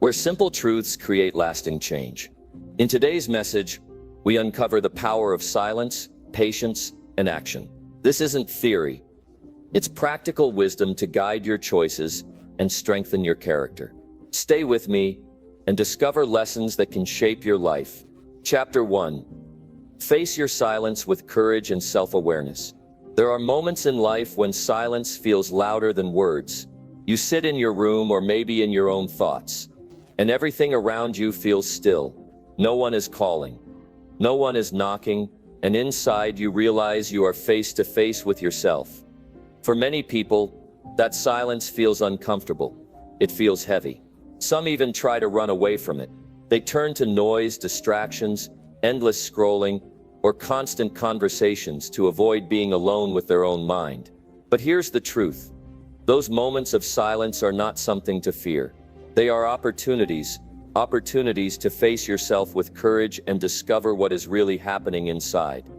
where simple truths create lasting change. In today's message, we uncover the power of silence, patience, and action. This isn't theory. It's practical wisdom to guide your choices and strengthen your character. Stay with me and discover lessons that can shape your life. Chapter 1. Face your silence with courage and self-awareness. There are moments in life when silence feels louder than words. You sit in your room or maybe in your own thoughts, and everything around you feels still. No one is calling. No one is knocking, and inside you realize you are face to face with yourself. For many people, that silence feels uncomfortable. It feels heavy. Some even try to run away from it. They turn to noise, distractions, endless scrolling, or constant conversations to avoid being alone with their own mind. But here's the truth. Those moments of silence are not something to fear. They are opportunities to face yourself with courage and discover what is really happening inside.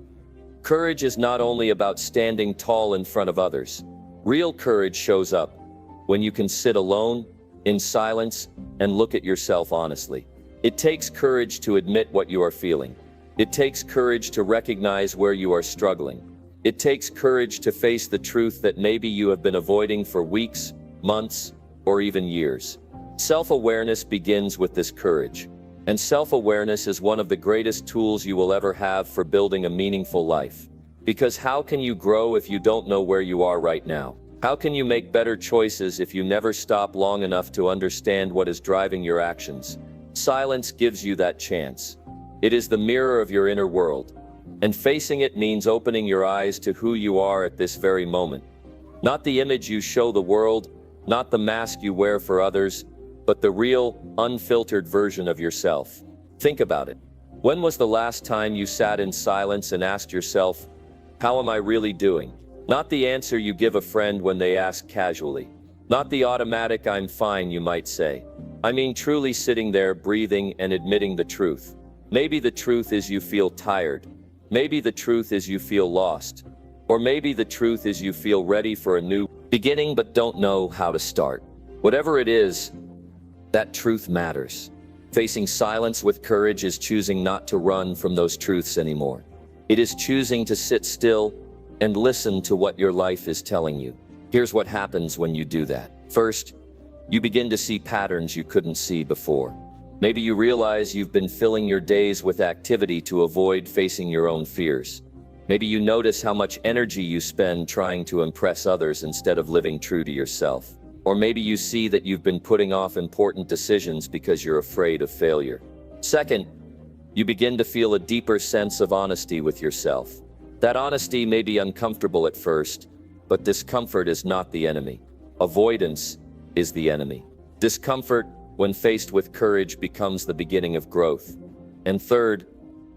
Courage is not only about standing tall in front of others. Real courage shows up when you can sit alone, in silence, and look at yourself honestly. It takes courage to admit what you are feeling. It takes courage to recognize where you are struggling. It takes courage to face the truth that maybe you have been avoiding for weeks, months, or even years. Self-awareness begins with this courage. And self-awareness is one of the greatest tools you will ever have for building a meaningful life. Because how can you grow if you don't know where you are right now? How can you make better choices if you never stop long enough to understand what is driving your actions? Silence gives you that chance. It is the mirror of your inner world. And facing it means opening your eyes to who you are at this very moment. Not the image you show the world, not the mask you wear for others, but the real, unfiltered version of yourself. Think about it. When was the last time you sat in silence and asked yourself, how am I really doing? Not the answer you give a friend when they ask casually. Not the automatic I'm fine you might say. I mean truly sitting there breathing and admitting the truth. Maybe the truth is you feel tired. Maybe the truth is you feel lost. Or maybe the truth is you feel ready for a new beginning but don't know how to start. Whatever it is, that truth matters. Facing silence with courage is choosing not to run from those truths anymore. It is choosing to sit still and listen to what your life is telling you. Here's what happens when you do that. First, you begin to see patterns you couldn't see before. Maybe you realize you've been filling your days with activity to avoid facing your own fears. Maybe you notice how much energy you spend trying to impress others instead of living true to yourself. Or maybe you see that you've been putting off important decisions because you're afraid of failure. Second, you begin to feel a deeper sense of honesty with yourself. That honesty may be uncomfortable at first, but discomfort is not the enemy. Avoidance is the enemy. Discomfort, when faced with courage, becomes the beginning of growth. And third,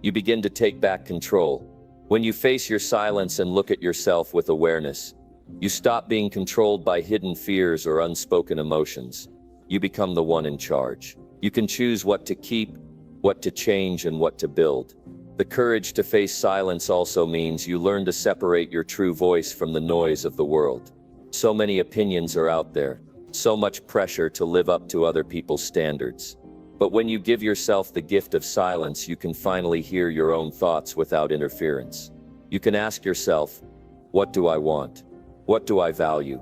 you begin to take back control. When you face your silence and look at yourself with awareness, you stop being controlled by hidden fears or unspoken emotions. You become the one in charge. You can choose what to keep, what to change, and what to build. The courage to face silence also means you learn to separate your true voice from the noise of the world. So many opinions are out there, so much pressure to live up to other people's standards. But when you give yourself the gift of silence, you can finally hear your own thoughts without interference. You can ask yourself, what do I want? What do I value?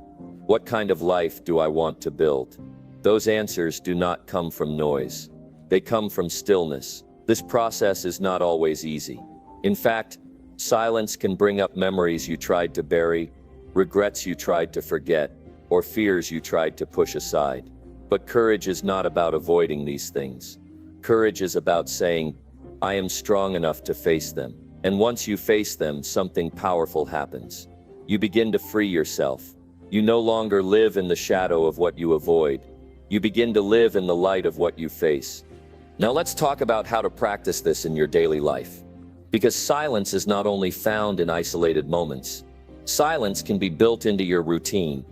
What kind of life do I want to build? Those answers do not come from noise. They come from stillness. This process is not always easy. In fact, silence can bring up memories you tried to bury, regrets you tried to forget, or fears you tried to push aside. But courage is not about avoiding these things. Courage is about saying, I am strong enough to face them. And once you face them, something powerful happens. You begin to free yourself. You no longer live in the shadow of what you avoid. You begin to live in the light of what you face. Now let's talk about how to practice this in your daily life. Because silence is not only found in isolated moments. Silence can be built into your routine,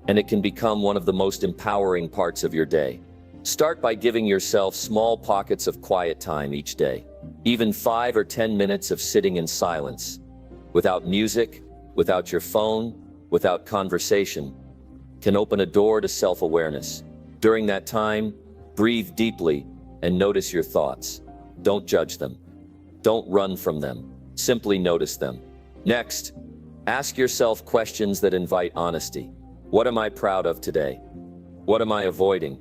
and it can become one of the most empowering parts of your day. Start by giving yourself small pockets of quiet time each day. Even 5 or 10 minutes of sitting in silence, without music, without your phone, without conversation, can open a door to self-awareness. During that time, Breathe deeply and notice your thoughts. Don't judge them. Don't run from them. Simply notice them. Next, ask yourself questions that invite honesty. What am I proud of today? What am I avoiding?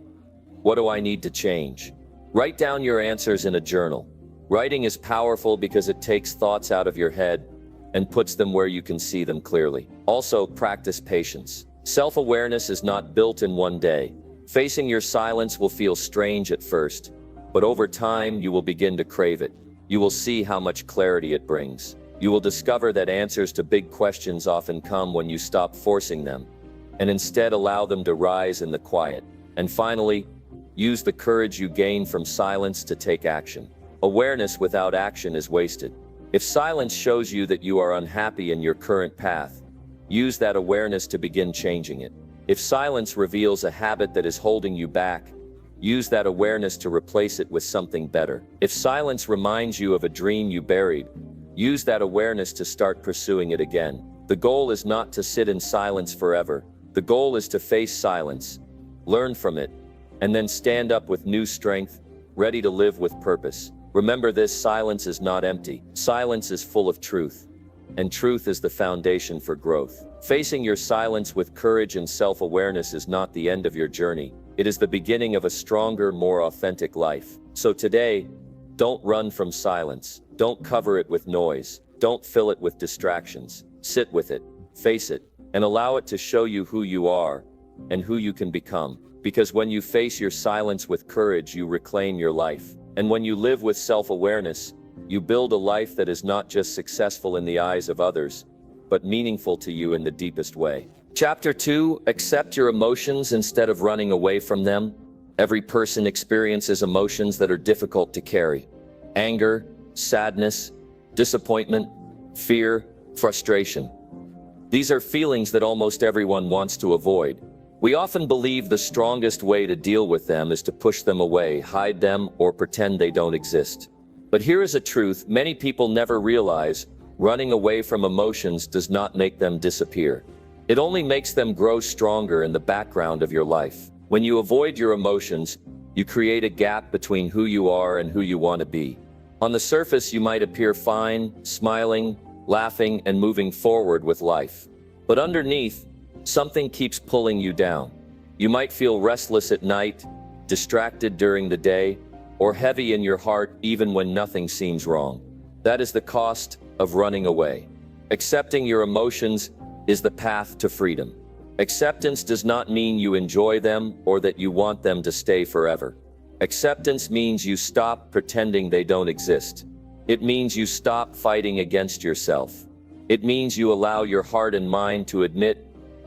What do I need to change? Write down your answers in a journal. Writing is powerful because it takes thoughts out of your head and puts them where you can see them clearly. Also, practice patience. Self-awareness is not built in one day. Facing your silence will feel strange at first, but over time you will begin to crave it. You will see how much clarity it brings. You will discover that answers to big questions often come when you stop forcing them and instead allow them to rise in the quiet. And finally, use the courage you gain from silence to take action. Awareness without action is wasted. If silence shows you that you are unhappy in your current path, use that awareness to begin changing it. If silence reveals a habit that is holding you back, use that awareness to replace it with something better. If silence reminds you of a dream you buried, use that awareness to start pursuing it again. The goal is not to sit in silence forever. The goal is to face silence, learn from it, and then stand up with new strength, ready to live with purpose. Remember this: silence is not empty. Silence is full of truth, and truth is the foundation for growth. Facing your silence with courage and self-awareness is not the end of your journey. It is the beginning of a stronger, more authentic life. So today, don't run from silence. Don't cover it with noise. Don't fill it with distractions. Sit with it, face it, and allow it to show you who you are and who you can become. Because when you face your silence with courage, you reclaim your life. And when you live with self-awareness, you build a life that is not just successful in the eyes of others, but meaningful to you in the deepest way. Chapter 2, accept your emotions instead of running away from them. Every person experiences emotions that are difficult to carry. Anger, sadness, disappointment, fear, frustration. These are feelings that almost everyone wants to avoid. We often believe the strongest way to deal with them is to push them away, hide them, or pretend they don't exist. But here is a truth many people never realize: running away from emotions does not make them disappear. It only makes them grow stronger in the background of your life. When you avoid your emotions, you create a gap between who you are and who you want to be. On the surface, you might appear fine, smiling, laughing, and moving forward with life. But underneath, something keeps pulling you down. You might feel restless at night, distracted during the day, or heavy in your heart even when nothing seems wrong. That is the cost of running away. Accepting your emotions is the path to freedom. Acceptance does not mean you enjoy them or that you want them to stay forever. Acceptance means you stop pretending they don't exist. It means you stop fighting against yourself. It means you allow your heart and mind to admit,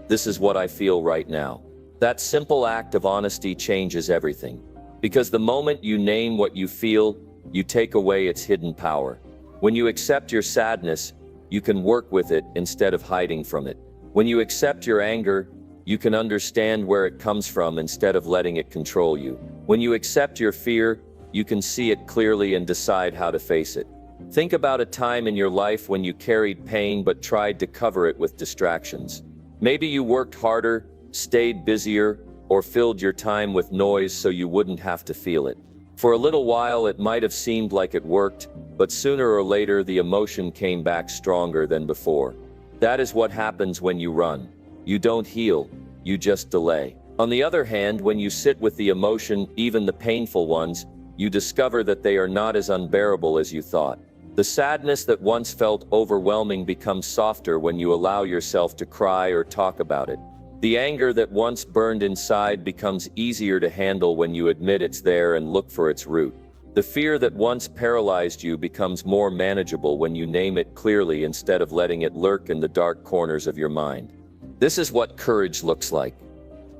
"This is what I feel right now." That simple act of honesty changes everything. Because the moment you name what you feel, you take away its hidden power. When you accept your sadness, you can work with it instead of hiding from it. When you accept your anger, you can understand where it comes from instead of letting it control you. When you accept your fear, you can see it clearly and decide how to face it. Think about a time in your life when you carried pain but tried to cover it with distractions. Maybe you worked harder, stayed busier, or filled your time with noise so you wouldn't have to feel it. For a little while it might have seemed like it worked, but sooner or later the emotion came back stronger than before. That is what happens when you run. You don't heal, you just delay. On the other hand, when you sit with the emotion, even the painful ones, you discover that they are not as unbearable as you thought. The sadness that once felt overwhelming becomes softer when you allow yourself to cry or talk about it. The anger that once burned inside becomes easier to handle when you admit it's there and look for its root. The fear that once paralyzed you becomes more manageable when you name it clearly instead of letting it lurk in the dark corners of your mind. This is what courage looks like.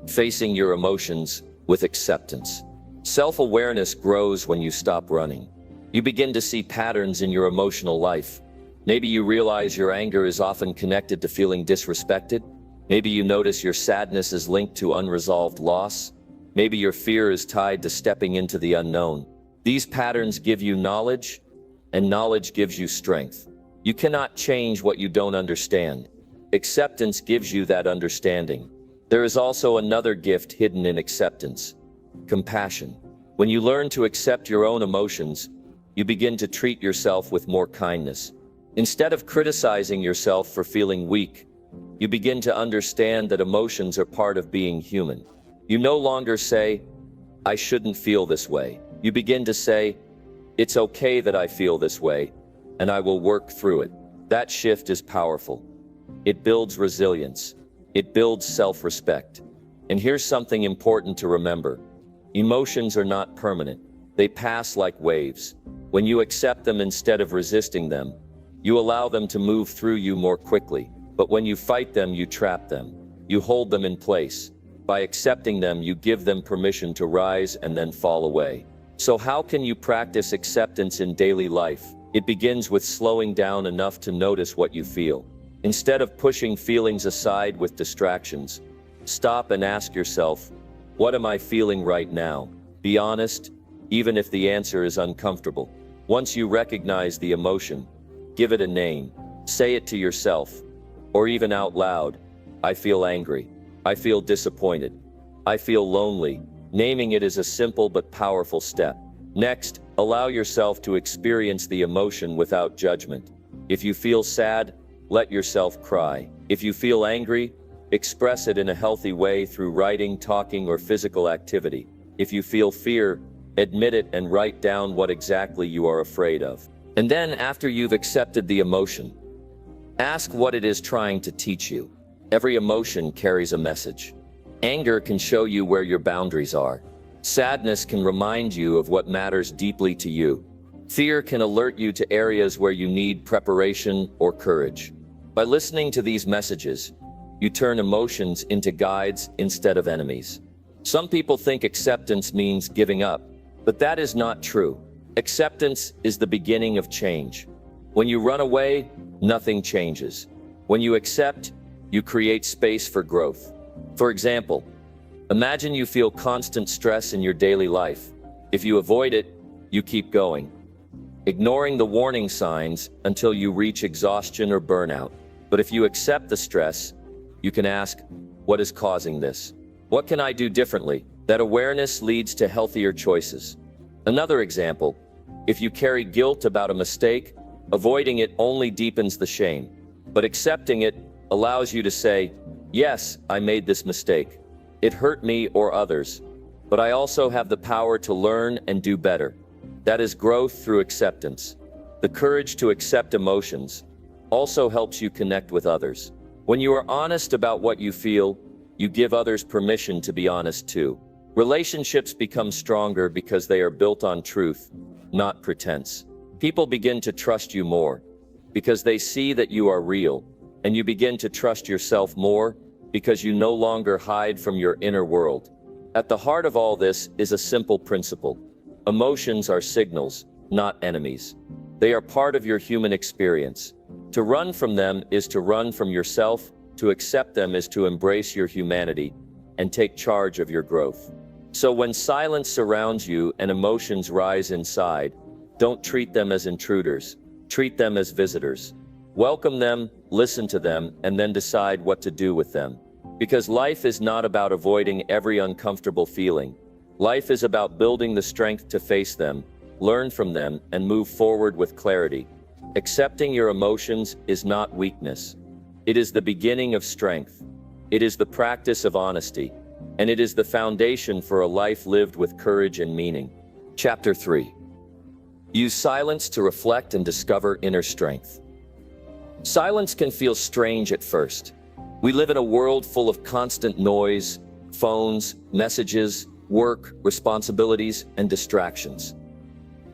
Facing your emotions with acceptance. Self-awareness grows when you stop running. You begin to see patterns in your emotional life. Maybe you realize your anger is often connected to feeling disrespected. Maybe you notice your sadness is linked to unresolved loss. Maybe your fear is tied to stepping into the unknown. These patterns give you knowledge, and knowledge gives you strength. You cannot change what you don't understand. Acceptance gives you that understanding. There is also another gift hidden in acceptance: compassion. When you learn to accept your own emotions, you begin to treat yourself with more kindness. Instead of criticizing yourself for feeling weak, you begin to understand that emotions are part of being human. You no longer say, "I shouldn't feel this way." You begin to say, "It's okay that I feel this way, and I will work through it." That shift is powerful. It builds resilience. It builds self-respect. And here's something important to remember. Emotions are not permanent. They pass like waves. When you accept them instead of resisting them, you allow them to move through you more quickly. But when you fight them, you trap them. You hold them in place. By accepting them, you give them permission to rise and then fall away. So how can you practice acceptance in daily life? It begins with slowing down enough to notice what you feel. Instead of pushing feelings aside with distractions, stop and ask yourself, what am I feeling right now? Be honest, even if the answer is uncomfortable. Once you recognize the emotion, give it a name. Say it to yourself, or even out loud. I feel angry. I feel disappointed. I feel lonely. Naming it is a simple but powerful step. Next, allow yourself to experience the emotion without judgment. If you feel sad, let yourself cry. If you feel angry, express it in a healthy way through writing, talking, or physical activity. If you feel fear, admit it and write down what exactly you are afraid of. And then, after you've accepted the emotion, ask what it is trying to teach you. Every emotion carries a message. Anger can show you where your boundaries are. Sadness can remind you of what matters deeply to you. Fear can alert you to areas where you need preparation or courage. By listening to these messages, you turn emotions into guides instead of enemies. Some people think acceptance means giving up, but that is not true. Acceptance is the beginning of change. When you run away, nothing changes. When you accept, you create space for growth. For example, imagine you feel constant stress in your daily life. If you avoid it, you keep going, ignoring the warning signs until you reach exhaustion or burnout. But if you accept the stress, you can ask, what is causing this? What can I do differently? That awareness leads to healthier choices. Another example, if you carry guilt about a mistake, avoiding it only deepens the shame. But accepting it allows you to say, yes, I made this mistake. It hurt me or others, but I also have the power to learn and do better. That is growth through acceptance. The courage to accept emotions also helps you connect with others. When you are honest about what you feel, you give others permission to be honest too. Relationships become stronger because they are built on truth, not pretense. People begin to trust you more because they see that you are real, and you begin to trust yourself more because you no longer hide from your inner world. At the heart of all this is a simple principle. Emotions are signals, not enemies. They are part of your human experience. To run from them is to run from yourself. To accept them is to embrace your humanity and take charge of your growth. So when silence surrounds you and emotions rise inside, don't treat them as intruders. Treat them as visitors. Welcome them, listen to them, and then decide what to do with them. Because life is not about avoiding every uncomfortable feeling. Life is about building the strength to face them, learn from them, and move forward with clarity. Accepting your emotions is not weakness. It is the beginning of strength. It is the practice of honesty, and it is the foundation for a life lived with courage and meaning. Chapter 3. Use silence to reflect and discover inner strength. Silence can feel strange at first. We live in a world full of constant noise, phones, messages, work, responsibilities, and distractions.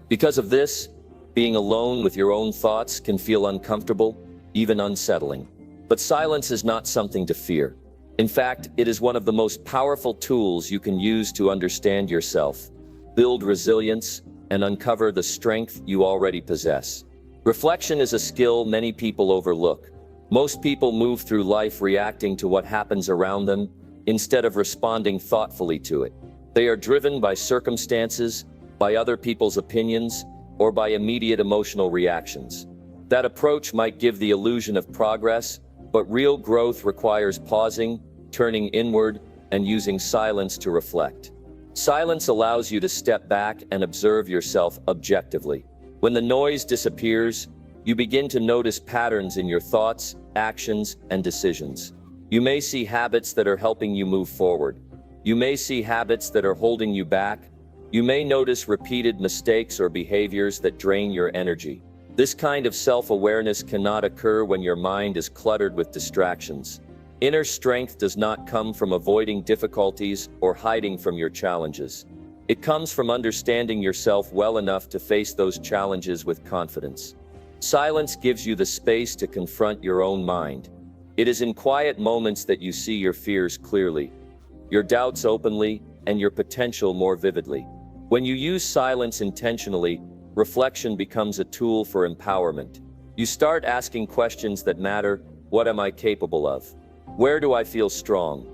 Because of this, being alone with your own thoughts can feel uncomfortable, even unsettling. But silence is not something to fear. In fact, it is one of the most powerful tools you can use to understand yourself, build resilience, and uncover the strength you already possess. Reflection is a skill many people overlook. Most people move through life reacting to what happens around them instead of responding thoughtfully to it. They are driven by circumstances, by other people's opinions, or by immediate emotional reactions. That approach might give the illusion of progress, but real growth requires pausing, turning inward, and using silence to reflect. Silence allows you to step back and observe yourself objectively. When the noise disappears, you begin to notice patterns in your thoughts, actions, and decisions. You may see habits that are helping you move forward. You may see habits that are holding you back. You may notice repeated mistakes or behaviors that drain your energy. This kind of self-awareness cannot occur when your mind is cluttered with distractions. Inner strength does not come from avoiding difficulties or hiding from your challenges. It comes from understanding yourself well enough to face those challenges with confidence. Silence gives you the space to confront your own mind. It is in quiet moments that you see your fears clearly, your doubts openly, and your potential more vividly. When you use silence intentionally, reflection becomes a tool for empowerment. You start asking questions that matter. What am I capable of? Where do I feel strong?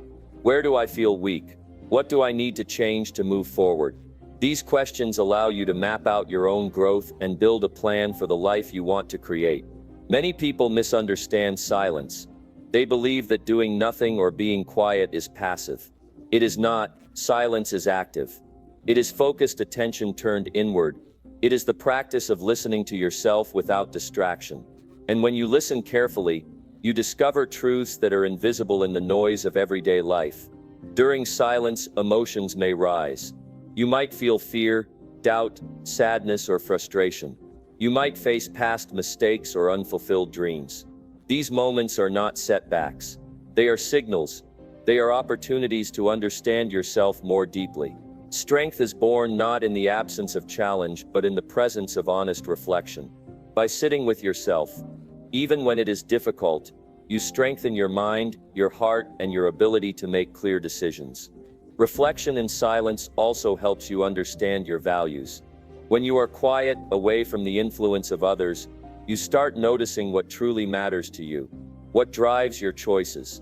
Where do I feel weak? What do I need to change to move forward? These questions allow you to map out your own growth and build a plan for the life you want to create. Many people misunderstand silence. They believe that doing nothing or being quiet is passive. It is not. Silence is active. It is focused attention turned inward. It is the practice of listening to yourself without distraction. And when you listen carefully, you discover truths that are invisible in the noise of everyday life. During silence, emotions may rise. You might feel fear, doubt, sadness, or frustration. You might face past mistakes or unfulfilled dreams. These moments are not setbacks. They are signals. They are opportunities to understand yourself more deeply. Strength is born not in the absence of challenge, but in the presence of honest reflection. By sitting with yourself, even when it is difficult, you strengthen your mind, your heart, and your ability to make clear decisions. Reflection in silence also helps you understand your values. When you are quiet, away from the influence of others, you start noticing what truly matters to you, what drives your choices,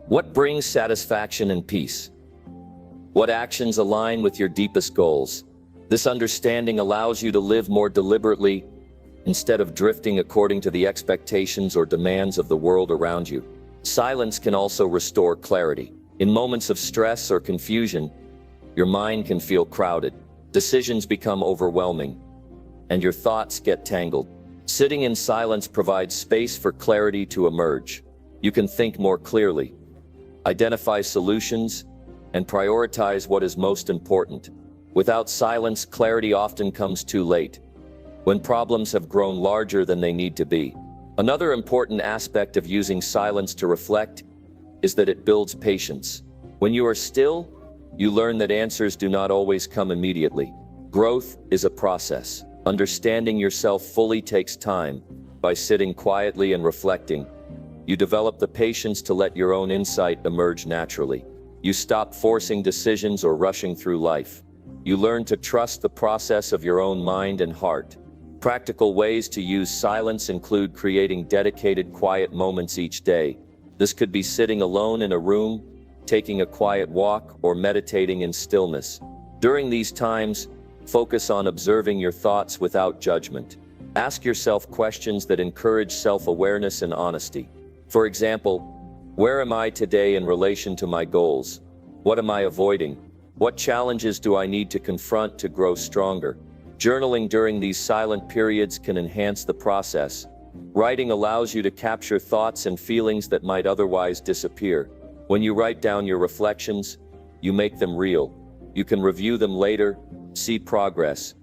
what brings satisfaction and peace, what actions align with your deepest goals. This understanding allows you to live more deliberately instead of drifting according to the expectations or demands of the world around you. Silence can also restore clarity. In moments of stress or confusion, your mind can feel crowded. Decisions become overwhelming, and your thoughts get tangled. Sitting in silence provides space for clarity to emerge. You can think more clearly, identify solutions, and prioritize what is most important. Without silence, clarity often comes too late, when problems have grown larger than they need to be. Another important aspect of using silence to reflect is that it builds patience. When you are still, you learn that answers do not always come immediately. Growth is a process. Understanding yourself fully takes time. By sitting quietly and reflecting, you develop the patience to let your own insight emerge naturally. You stop forcing decisions or rushing through life. You learn to trust the process of your own mind and heart. Practical ways to use silence include creating dedicated quiet moments each day. This could be sitting alone in a room, taking a quiet walk, or meditating in stillness. During these times, focus on observing your thoughts without judgment. Ask yourself questions that encourage self-awareness and honesty. For example, where am I today in relation to my goals? What am I avoiding? What challenges do I need to confront to grow stronger? Journaling during these silent periods can enhance the process. Writing allows you to capture thoughts and feelings that might otherwise disappear. When you write down your reflections, you make them real. You can review them later, see progress,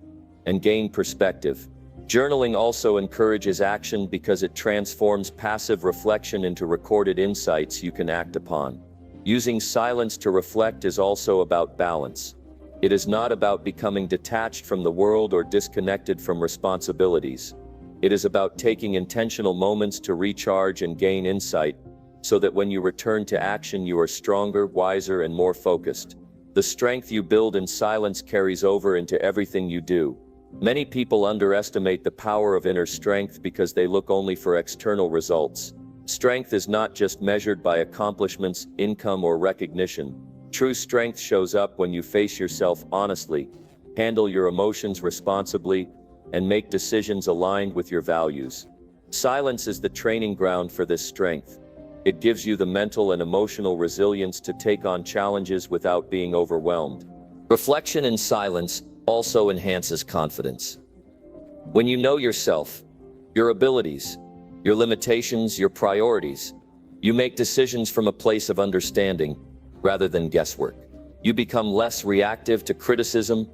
and gain perspective. Journaling also encourages action because it transforms passive reflection into recorded insights you can act upon. Using silence to reflect is also about balance. It is not about becoming detached from the world or disconnected from responsibilities. It is about taking intentional moments to recharge and gain insight, so that when you return to action you are stronger, wiser, and more focused. The strength you build in silence carries over into everything you do. Many people underestimate the power of inner strength because they look only for external results. Strength is not just measured by accomplishments, income, or recognition. True strength shows up when you face yourself honestly, handle your emotions responsibly, and make decisions aligned with your values. Silence is the training ground for this strength. It gives you the mental and emotional resilience to take on challenges without being overwhelmed. Reflection in silence also enhances confidence. When you know yourself, your abilities, your limitations, your priorities, you make decisions from a place of understanding rather than guesswork. You become less reactive to criticism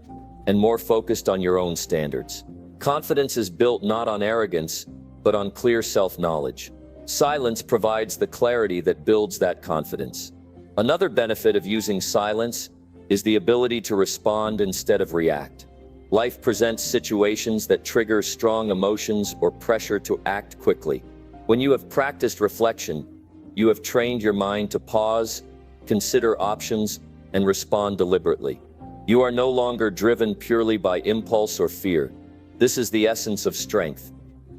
and more focused on your own standards. Confidence is built not on arrogance, but on clear self-knowledge. Silence provides the clarity that builds that confidence. Another benefit of using silence is the ability to respond instead of react. Life presents situations that trigger strong emotions or pressure to act quickly. When you have practiced reflection, you have trained your mind to pause, consider options, and respond deliberately. You are no longer driven purely by impulse or fear. This is the essence of strength,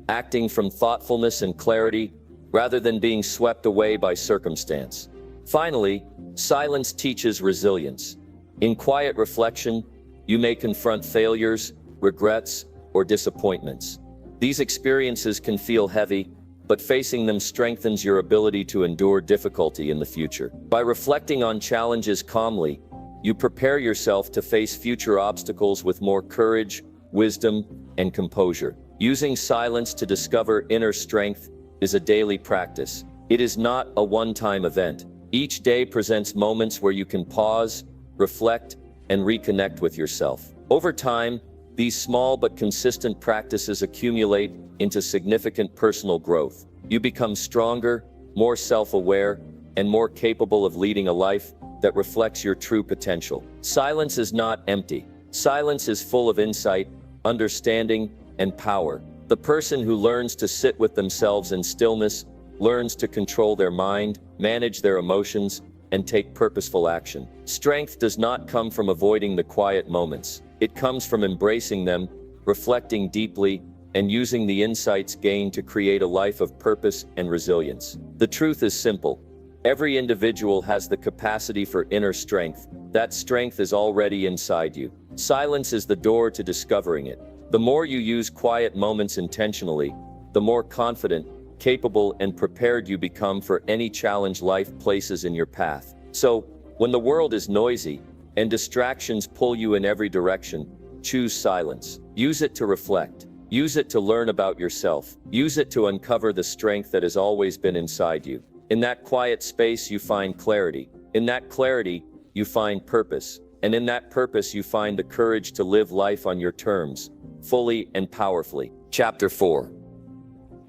acting from thoughtfulness and clarity rather than being swept away by circumstance. Finally, silence teaches resilience. In quiet reflection, you may confront failures, regrets, or disappointments. These experiences can feel heavy, but facing them strengthens your ability to endure difficulty in the future. By reflecting on challenges calmly, you prepare yourself to face future obstacles with more courage, wisdom, and composure. Using silence to discover inner strength is a daily practice. It is not a one-time event. Each day presents moments where you can pause, reflect, and reconnect with yourself. Over time, these small but consistent practices accumulate into significant personal growth. You become stronger, more self-aware, and more capable of leading a life that reflects your true potential. Silence is not empty. Silence is full of insight, understanding, and power. The person who learns to sit with themselves in stillness learns to control their mind, manage their emotions, and take purposeful action. Strength does not come from avoiding the quiet moments. It comes from embracing them, reflecting deeply, and using the insights gained to create a life of purpose and resilience. The truth is simple. Every individual has the capacity for inner strength. That strength is already inside you. Silence is the door to discovering it. The more you use quiet moments intentionally, the more confident, capable, and prepared you become for any challenge life places in your path. So, when the world is noisy and distractions pull you in every direction, choose silence. Use it to reflect. Use it to learn about yourself. Use it to uncover the strength that has always been inside you. In that quiet space, you find clarity. In that clarity, you find purpose. And in that purpose, you find the courage to live life on your terms, fully and powerfully. Chapter 4.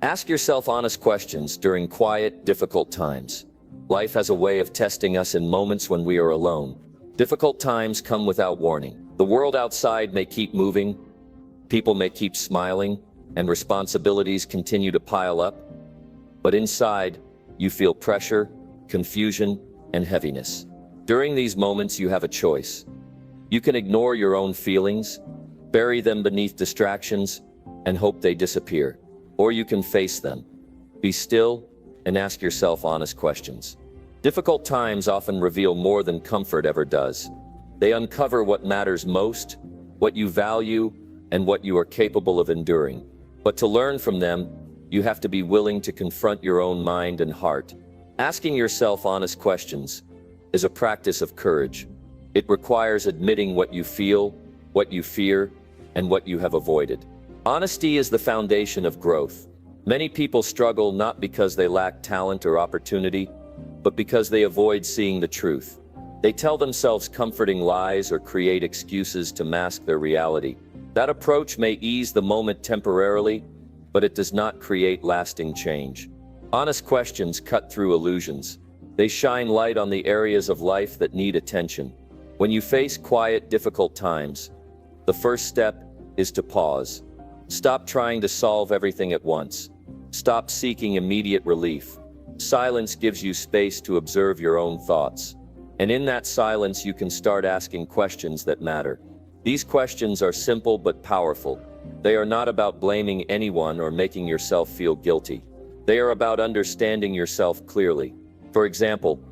Ask yourself honest questions during quiet, difficult times. Life has a way of testing us in moments when we are alone. Difficult times come without warning. The world outside may keep moving, people may keep smiling, and responsibilities continue to pile up. But inside, you feel pressure, confusion, and heaviness. During these moments, you have a choice. You can ignore your own feelings, bury them beneath distractions, and hope they disappear. Or you can face them. Be still and ask yourself honest questions. Difficult times often reveal more than comfort ever does. They uncover what matters most, what you value, and what you are capable of enduring. But to learn from them, you have to be willing to confront your own mind and heart. Asking yourself honest questions is a practice of courage. It requires admitting what you feel, what you fear, and what you have avoided. Honesty is the foundation of growth. Many people struggle not because they lack talent or opportunity, but because they avoid seeing the truth. They tell themselves comforting lies or create excuses to mask their reality. That approach may ease the moment temporarily, but it does not create lasting change. Honest questions cut through illusions. They shine light on the areas of life that need attention. When you face quiet, difficult times, the first step is to pause. Stop trying to solve everything at once. Stop seeking immediate relief. Silence gives you space to observe your own thoughts. And in that silence, you can start asking questions that matter. These questions are simple but powerful. They are not about blaming anyone or making yourself feel guilty. They are about understanding yourself clearly. For example,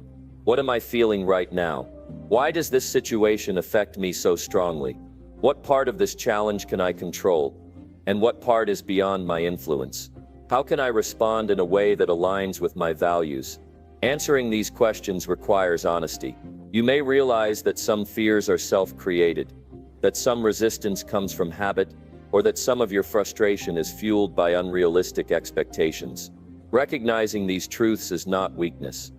what am I feeling right now? Why does this situation affect me so strongly? What part of this challenge can I control? And what part is beyond my influence? How can I respond in a way that aligns with my values? Answering these questions requires honesty. You may realize that some fears are self-created, that some resistance comes from habit, or that some of your frustration is fueled by unrealistic expectations. Recognizing these truths is not weakness.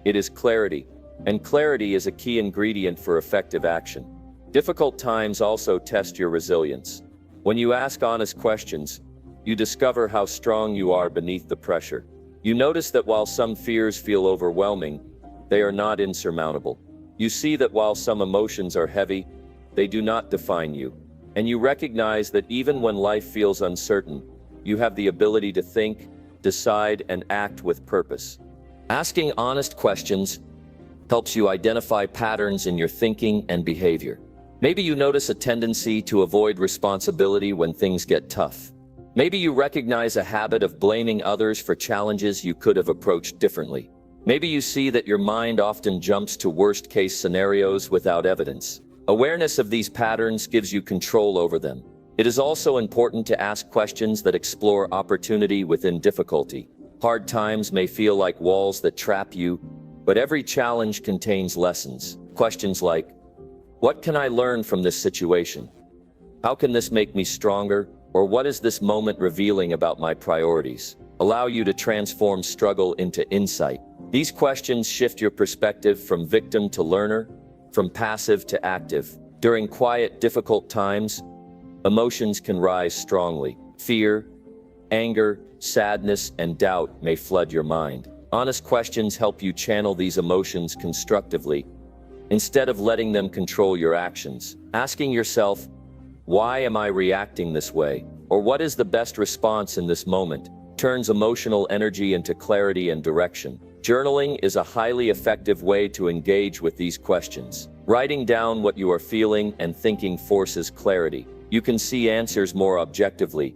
It is clarity, and clarity is a key ingredient for effective action. Difficult times also test your resilience. When you ask honest questions, you discover how strong you are beneath the pressure. You notice that while some fears feel overwhelming, they are not insurmountable. You see that while some emotions are heavy, they do not define you. And you recognize that even when life feels uncertain, you have the ability to think, decide, and act with purpose. Asking honest questions helps you identify patterns in your thinking and behavior. Maybe you notice a tendency to avoid responsibility when things get tough. Maybe you recognize a habit of blaming others for challenges you could have approached differently. Maybe you see that your mind often jumps to worst-case scenarios without evidence. Awareness of these patterns gives you control over them. It is also important to ask questions that explore opportunity within difficulty. Hard times may feel like walls that trap you, but every challenge contains lessons. Questions like, what can I learn from this situation? How can this make me stronger? Or what is this moment revealing about my priorities? Allow you to transform struggle into insight. These questions shift your perspective from victim to learner, from passive to active. During quiet, difficult times, emotions can rise strongly. Fear, anger, sadness, and doubt may flood your mind. Honest questions help you channel these emotions constructively, instead of letting them control your actions. Asking yourself, why am I reacting this way? Or what is the best response in this moment? Turns emotional energy into clarity and direction. Journaling is a highly effective way to engage with these questions. Writing down what you are feeling and thinking forces clarity. You can see answers more objectively,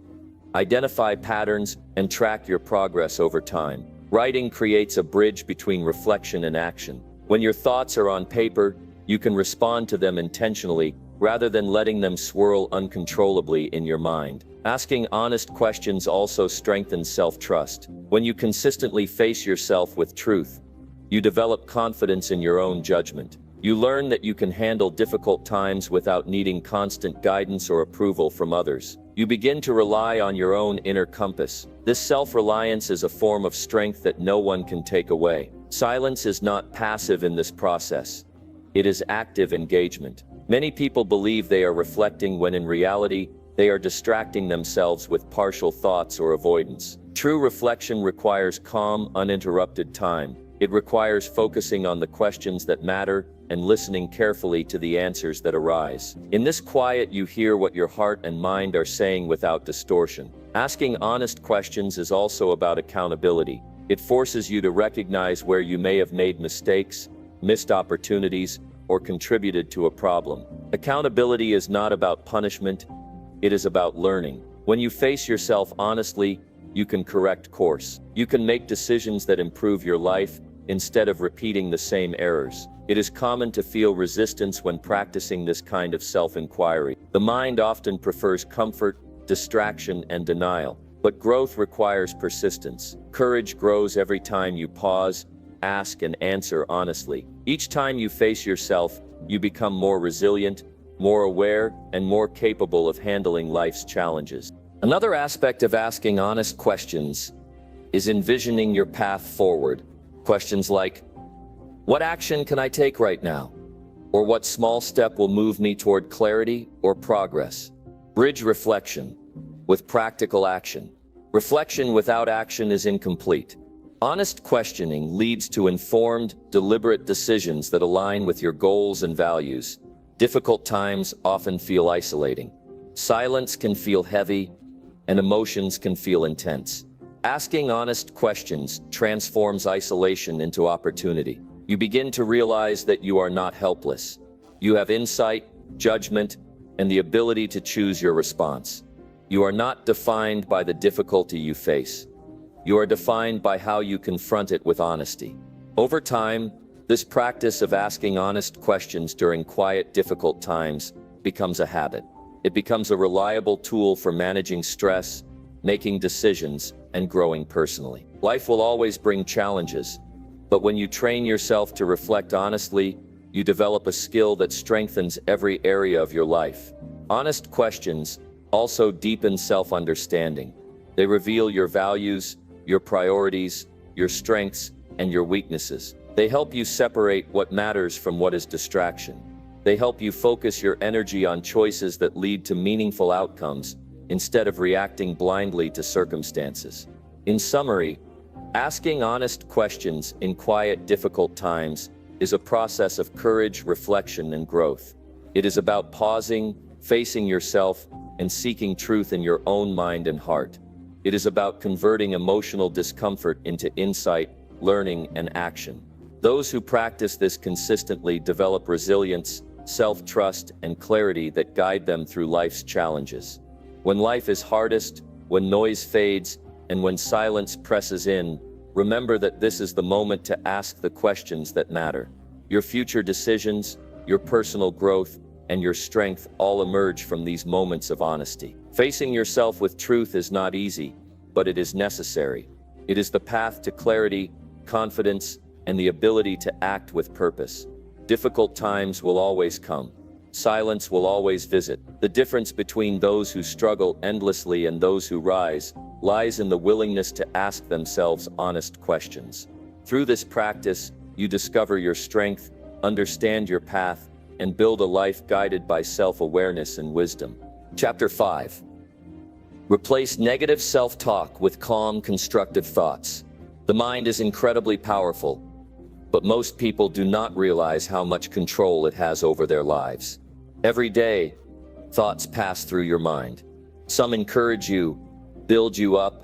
identify patterns, and track your progress over time. Writing creates a bridge between reflection and action. When your thoughts are on paper, you can respond to them intentionally, rather than letting them swirl uncontrollably in your mind. Asking honest questions also strengthens self-trust. When you consistently face yourself with truth, you develop confidence in your own judgment. You learn that you can handle difficult times without needing constant guidance or approval from others. You begin to rely on your own inner compass. This self-reliance is a form of strength that no one can take away. Silence is not passive in this process. It is active engagement. Many people believe they are reflecting when in reality, they are distracting themselves with partial thoughts or avoidance. True reflection requires calm, uninterrupted time. It requires focusing on the questions that matter and listening carefully to the answers that arise. In this quiet, you hear what your heart and mind are saying without distortion. Asking honest questions is also about accountability. It forces you to recognize where you may have made mistakes, missed opportunities, or contributed to a problem. Accountability is not about punishment, it is about learning. When you face yourself honestly, you can correct course. You can make decisions that improve your life instead of repeating the same errors. It is common to feel resistance when practicing this kind of self-inquiry. The mind often prefers comfort, distraction, and denial. But growth requires persistence. Courage grows every time you pause, ask, and answer honestly. Each time you face yourself, you become more resilient, more aware, and more capable of handling life's challenges. Another aspect of asking honest questions is envisioning your path forward. Questions like, what action can I take right now? Or what small step will move me toward clarity or progress? Bridge reflection with practical action. Reflection without action is incomplete. Honest questioning leads to informed, deliberate decisions that align with your goals and values. Difficult times often feel isolating. Silence can feel heavy, and emotions can feel intense. Asking honest questions transforms isolation into opportunity. You begin to realize that you are not helpless. You have insight, judgment, and the ability to choose your response. You are not defined by the difficulty you face. You are defined by how you confront it with honesty. Over time, this practice of asking honest questions during quiet, difficult times becomes a habit. It becomes a reliable tool for managing stress, making decisions, and growing personally. Life will always bring challenges, but when you train yourself to reflect honestly, you develop a skill that strengthens every area of your life. Honest questions also deepen self-understanding. They reveal your values, your priorities, your strengths, and your weaknesses. They help you separate what matters from what is distraction. They help you focus your energy on choices that lead to meaningful outcomes instead of reacting blindly to circumstances. In summary, asking honest questions in quiet, difficult times is a process of courage, reflection, and growth. It is about pausing, facing yourself, and seeking truth in your own mind and heart. It is about converting emotional discomfort into insight, learning, and action. Those who practice this consistently develop resilience, self-trust, and clarity that guide them through life's challenges. When life is hardest, when noise fades, and when silence presses in, remember that this is the moment to ask the questions that matter. Your future decisions, your personal growth, and your strength all emerge from these moments of honesty. Facing yourself with truth is not easy, but it is necessary. It is the path to clarity, confidence, and the ability to act with purpose. Difficult times will always come. Silence will always visit. The difference between those who struggle endlessly and those who rise lies in the willingness to ask themselves honest questions. Through this practice, you discover your strength, understand your path, and build a life guided by self-awareness and wisdom. Chapter 5. Replace negative self-talk with calm, constructive thoughts. The mind is incredibly powerful, but most people do not realize how much control it has over their lives. Every day, thoughts pass through your mind. Some encourage you, build you up,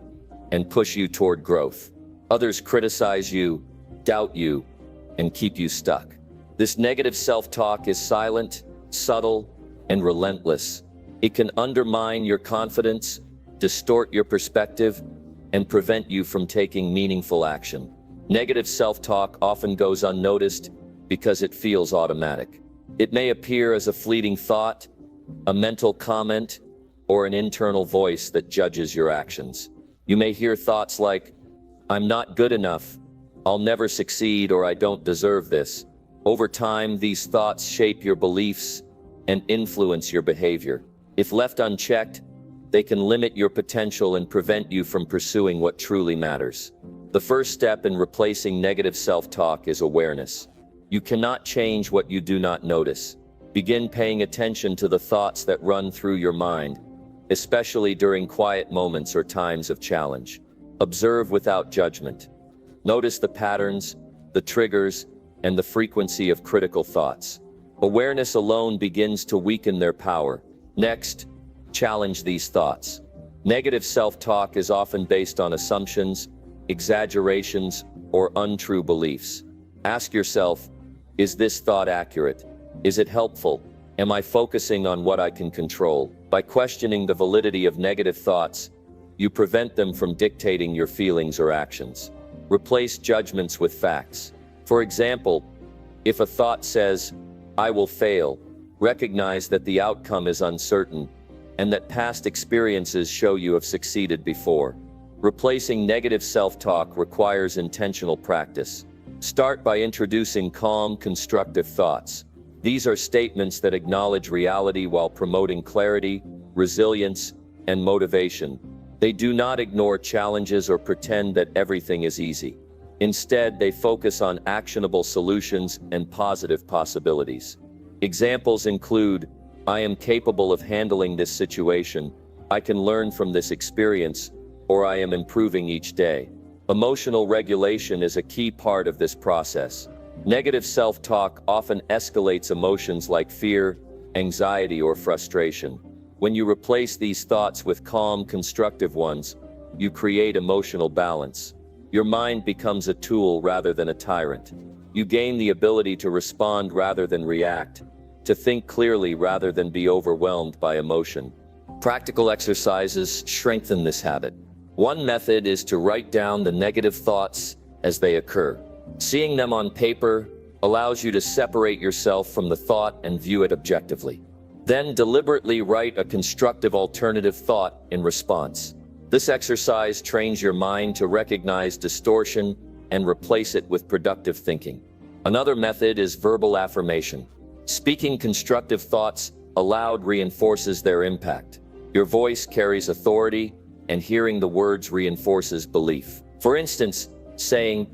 and push you toward growth. Others criticize you, doubt you, and keep you stuck. This negative self-talk is silent, subtle, and relentless. It can undermine your confidence, distort your perspective, and prevent you from taking meaningful action. Negative self-talk often goes unnoticed because it feels automatic. It may appear as a fleeting thought, a mental comment, or an internal voice that judges your actions. You may hear thoughts like, "I'm not good enough," "I'll never succeed," or "I don't deserve this." Over time, these thoughts shape your beliefs and influence your behavior. If left unchecked, they can limit your potential and prevent you from pursuing what truly matters. The first step in replacing negative self-talk is awareness. You cannot change what you do not notice. Begin paying attention to the thoughts that run through your mind, especially during quiet moments or times of challenge. Observe without judgment. Notice the patterns, the triggers, and the frequency of critical thoughts. Awareness alone begins to weaken their power. Next, challenge these thoughts. Negative self-talk is often based on assumptions, exaggerations, or untrue beliefs. Ask yourself, is this thought accurate? Is it helpful? Am I focusing on what I can control? By questioning the validity of negative thoughts, you prevent them from dictating your feelings or actions. Replace judgments with facts. For example, if a thought says, "I will fail," recognize that the outcome is uncertain and that past experiences show you have succeeded before. Replacing negative self-talk requires intentional practice. Start by introducing calm, constructive thoughts. These are statements that acknowledge reality while promoting clarity, resilience, and motivation. They do not ignore challenges or pretend that everything is easy. Instead, they focus on actionable solutions and positive possibilities. Examples include, "I am capable of handling this situation," "I can learn from this experience," or "I am improving each day." Emotional regulation is a key part of this process. Negative self-talk often escalates emotions like fear, anxiety, or frustration. When you replace these thoughts with calm, constructive ones, you create emotional balance. Your mind becomes a tool rather than a tyrant. You gain the ability to respond rather than react, to think clearly rather than be overwhelmed by emotion. Practical exercises strengthen this habit. One method is to write down the negative thoughts as they occur. Seeing them on paper allows you to separate yourself from the thought and view it objectively. Then deliberately write a constructive alternative thought in response. This exercise trains your mind to recognize distortion and replace it with productive thinking. Another method is verbal affirmation. Speaking constructive thoughts aloud reinforces their impact. Your voice carries authority, and hearing the words reinforces belief. For instance, saying,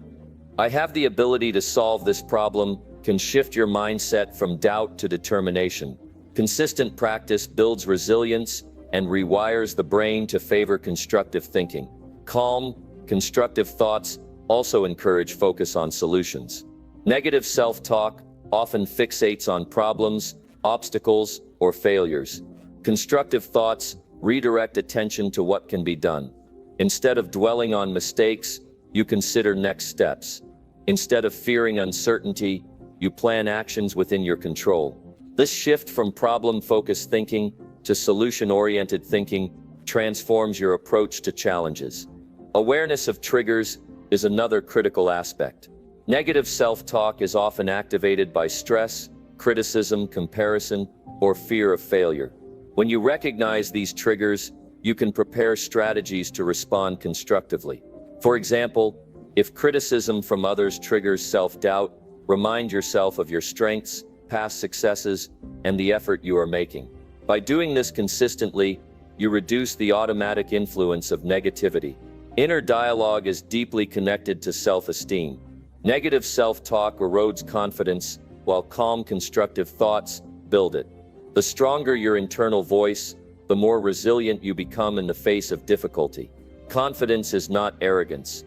"I have the ability to solve this problem," can shift your mindset from doubt to determination. Consistent practice builds resilience and rewires the brain to favor constructive thinking. Calm, constructive thoughts also encourage focus on solutions. Negative self-talk often fixates on problems, obstacles, or failures. Constructive thoughts redirect attention to what can be done. Instead of dwelling on mistakes, you consider next steps. Instead of fearing uncertainty, you plan actions within your control. This shift from problem-focused thinking to solution-oriented thinking transforms your approach to challenges. Awareness of triggers is another critical aspect. Negative self-talk is often activated by stress, criticism, comparison, or fear of failure. When you recognize these triggers, you can prepare strategies to respond constructively. For example, if criticism from others triggers self-doubt, remind yourself of your strengths, past successes, and the effort you are making. By doing this consistently, you reduce the automatic influence of negativity. Inner dialogue is deeply connected to self-esteem. Negative self-talk erodes confidence, while calm, constructive thoughts build it. The stronger your internal voice, the more resilient you become in the face of difficulty. Confidence is not arrogance.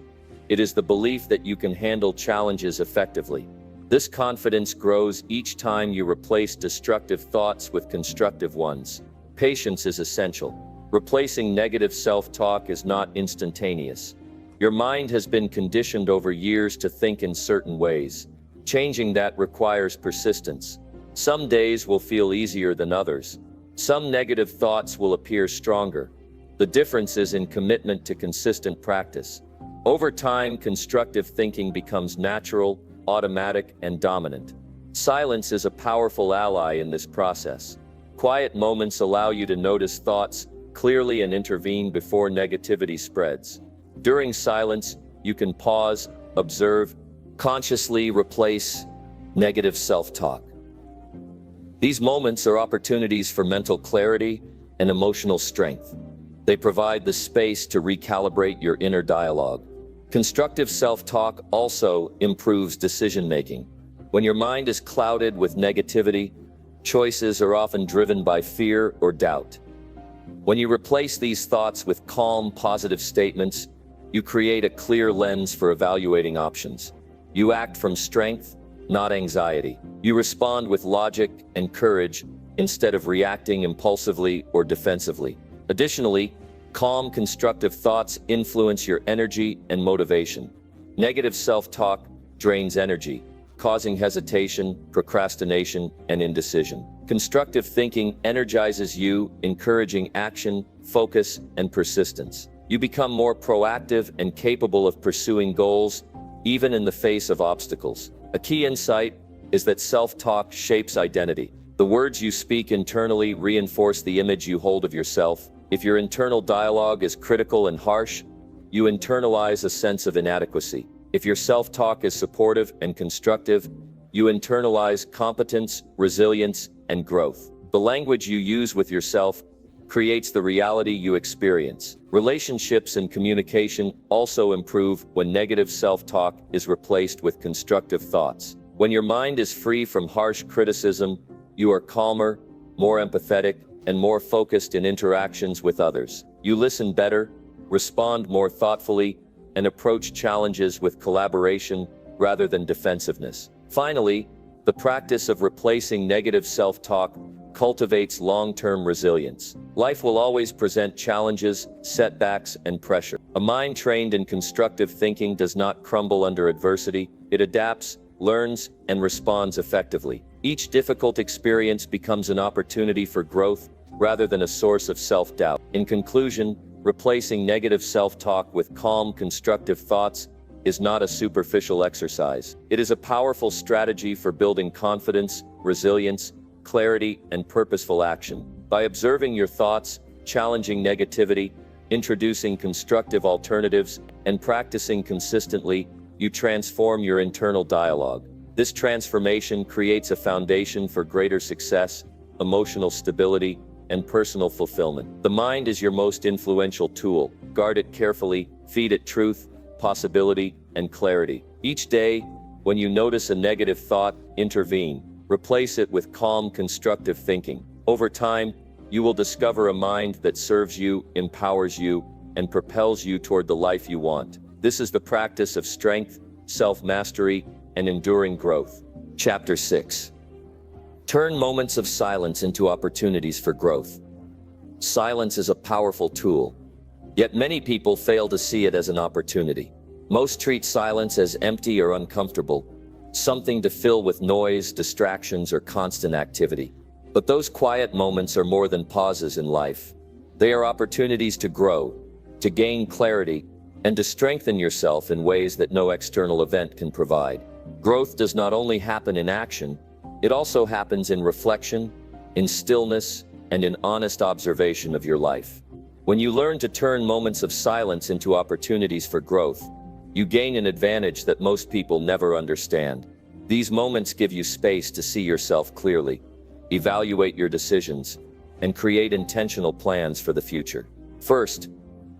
It is the belief that you can handle challenges effectively. This confidence grows each time you replace destructive thoughts with constructive ones. Patience is essential. Replacing negative self-talk is not instantaneous. Your mind has been conditioned over years to think in certain ways. Changing that requires persistence. Some days will feel easier than others. Some negative thoughts will appear stronger. The difference is in commitment to consistent practice. Over time, constructive thinking becomes natural, automatic, and dominant. Silence is a powerful ally in this process. Quiet moments allow you to notice thoughts clearly and intervene before negativity spreads. During silence, you can pause, observe, consciously replace negative self-talk. These moments are opportunities for mental clarity and emotional strength. They provide the space to recalibrate your inner dialogue. Constructive self-talk also improves decision-making. When your mind is clouded with negativity, choices are often driven by fear or doubt. When you replace these thoughts with calm, positive statements, you create a clear lens for evaluating options. You act from strength, not anxiety. You respond with logic and courage instead of reacting impulsively or defensively. Additionally, calm, constructive thoughts influence your energy and motivation. Negative self-talk drains energy, causing hesitation, procrastination, and indecision. Constructive thinking energizes you, encouraging action, focus, and persistence. You become more proactive and capable of pursuing goals, even in the face of obstacles. A key insight is that self-talk shapes identity. The words you speak internally reinforce the image you hold of yourself. If your internal dialogue is critical and harsh, you internalize a sense of inadequacy. If your self-talk is supportive and constructive, you internalize competence, resilience, and growth. The language you use with yourself creates the reality you experience. Relationships and communication also improve when negative self-talk is replaced with constructive thoughts. When your mind is free from harsh criticism, you are calmer, more empathetic, and more focused in interactions with others. You listen better, respond more thoughtfully, and approach challenges with collaboration rather than defensiveness. Finally, the practice of replacing negative self-talk cultivates long-term resilience. Life will always present challenges, setbacks, and pressure. A mind trained in constructive thinking does not crumble under adversity. It adapts, learns, and responds effectively. Each difficult experience becomes an opportunity for growth rather than a source of self-doubt. In conclusion, replacing negative self-talk with calm, constructive thoughts is not a superficial exercise. It is a powerful strategy for building confidence, resilience, clarity, and purposeful action. By observing your thoughts, challenging negativity, introducing constructive alternatives, and practicing consistently, you transform your internal dialogue. This transformation creates a foundation for greater success, emotional stability, and personal fulfillment. The mind is your most influential tool. Guard it carefully, feed it truth, possibility, and clarity. Each day, when you notice a negative thought, intervene. Replace it with calm, constructive thinking. Over time, you will discover a mind that serves you, empowers you, and propels you toward the life you want. This is the practice of strength, self-mastery, and enduring growth. Chapter 6. Turn moments of silence into opportunities for growth. Silence is a powerful tool, yet many people fail to see it as an opportunity. Most treat silence as empty or uncomfortable, something to fill with noise, distractions, or constant activity. But those quiet moments are more than pauses in life. They are opportunities to grow, to gain clarity, and to strengthen yourself in ways that no external event can provide. Growth does not only happen in action, it also happens in reflection, in stillness, and in honest observation of your life. When you learn to turn moments of silence into opportunities for growth, you gain an advantage that most people never understand. These moments give you space to see yourself clearly, evaluate your decisions, and create intentional plans for the future. First,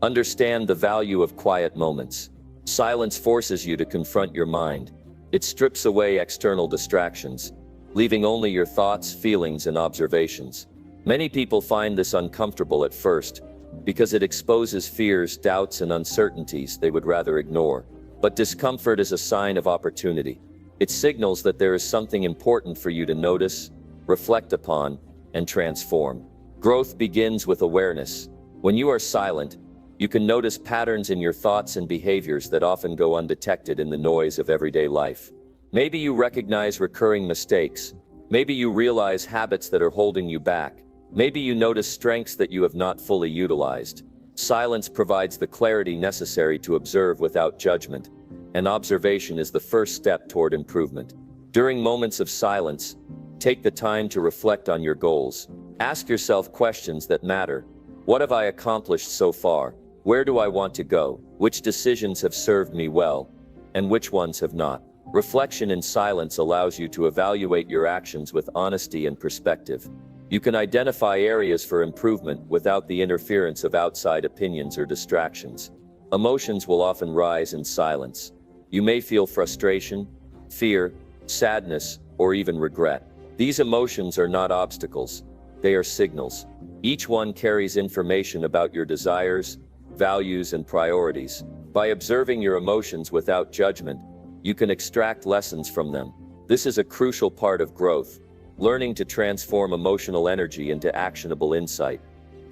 understand the value of quiet moments. Silence forces you to confront your mind. It strips away external distractions, leaving only your thoughts, feelings, and observations. Many people find this uncomfortable at first, because it exposes fears, doubts, and uncertainties they would rather ignore. But discomfort is a sign of opportunity. It signals that there is something important for you to notice, reflect upon, and transform. Growth begins with awareness. When you are silent, you can notice patterns in your thoughts and behaviors that often go undetected in the noise of everyday life. Maybe you recognize recurring mistakes. Maybe you realize habits that are holding you back. Maybe you notice strengths that you have not fully utilized. Silence provides the clarity necessary to observe without judgment, and observation is the first step toward improvement. During moments of silence, take the time to reflect on your goals. Ask yourself questions that matter. What have I accomplished so far? Where do I want to go? Which decisions have served me well, and which ones have not? Reflection in silence allows you to evaluate your actions with honesty and perspective. You can identify areas for improvement without the interference of outside opinions or distractions. Emotions will often rise in silence. You may feel frustration, fear, sadness, or even regret. These emotions are not obstacles. They are signals. Each one carries information about your desires, values, and priorities. By observing your emotions without judgment, you can extract lessons from them. This is a crucial part of growth, learning to transform emotional energy into actionable insight.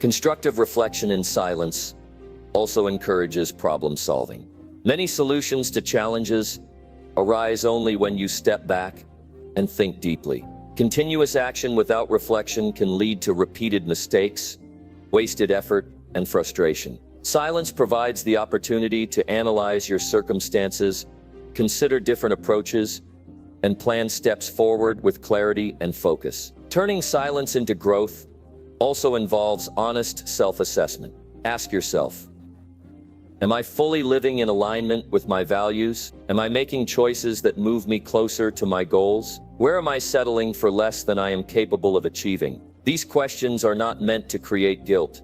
Constructive reflection in silence also encourages problem solving. Many solutions to challenges arise only when you step back and think deeply. Continuous action without reflection can lead to repeated mistakes, wasted effort, and frustration. Silence provides the opportunity to analyze your circumstances, consider different approaches, and plan steps forward with clarity and focus. Turning silence into growth also involves honest self-assessment. Ask yourself, am I fully living in alignment with my values? Am I making choices that move me closer to my goals? Where am I settling for less than I am capable of achieving? These questions are not meant to create guilt.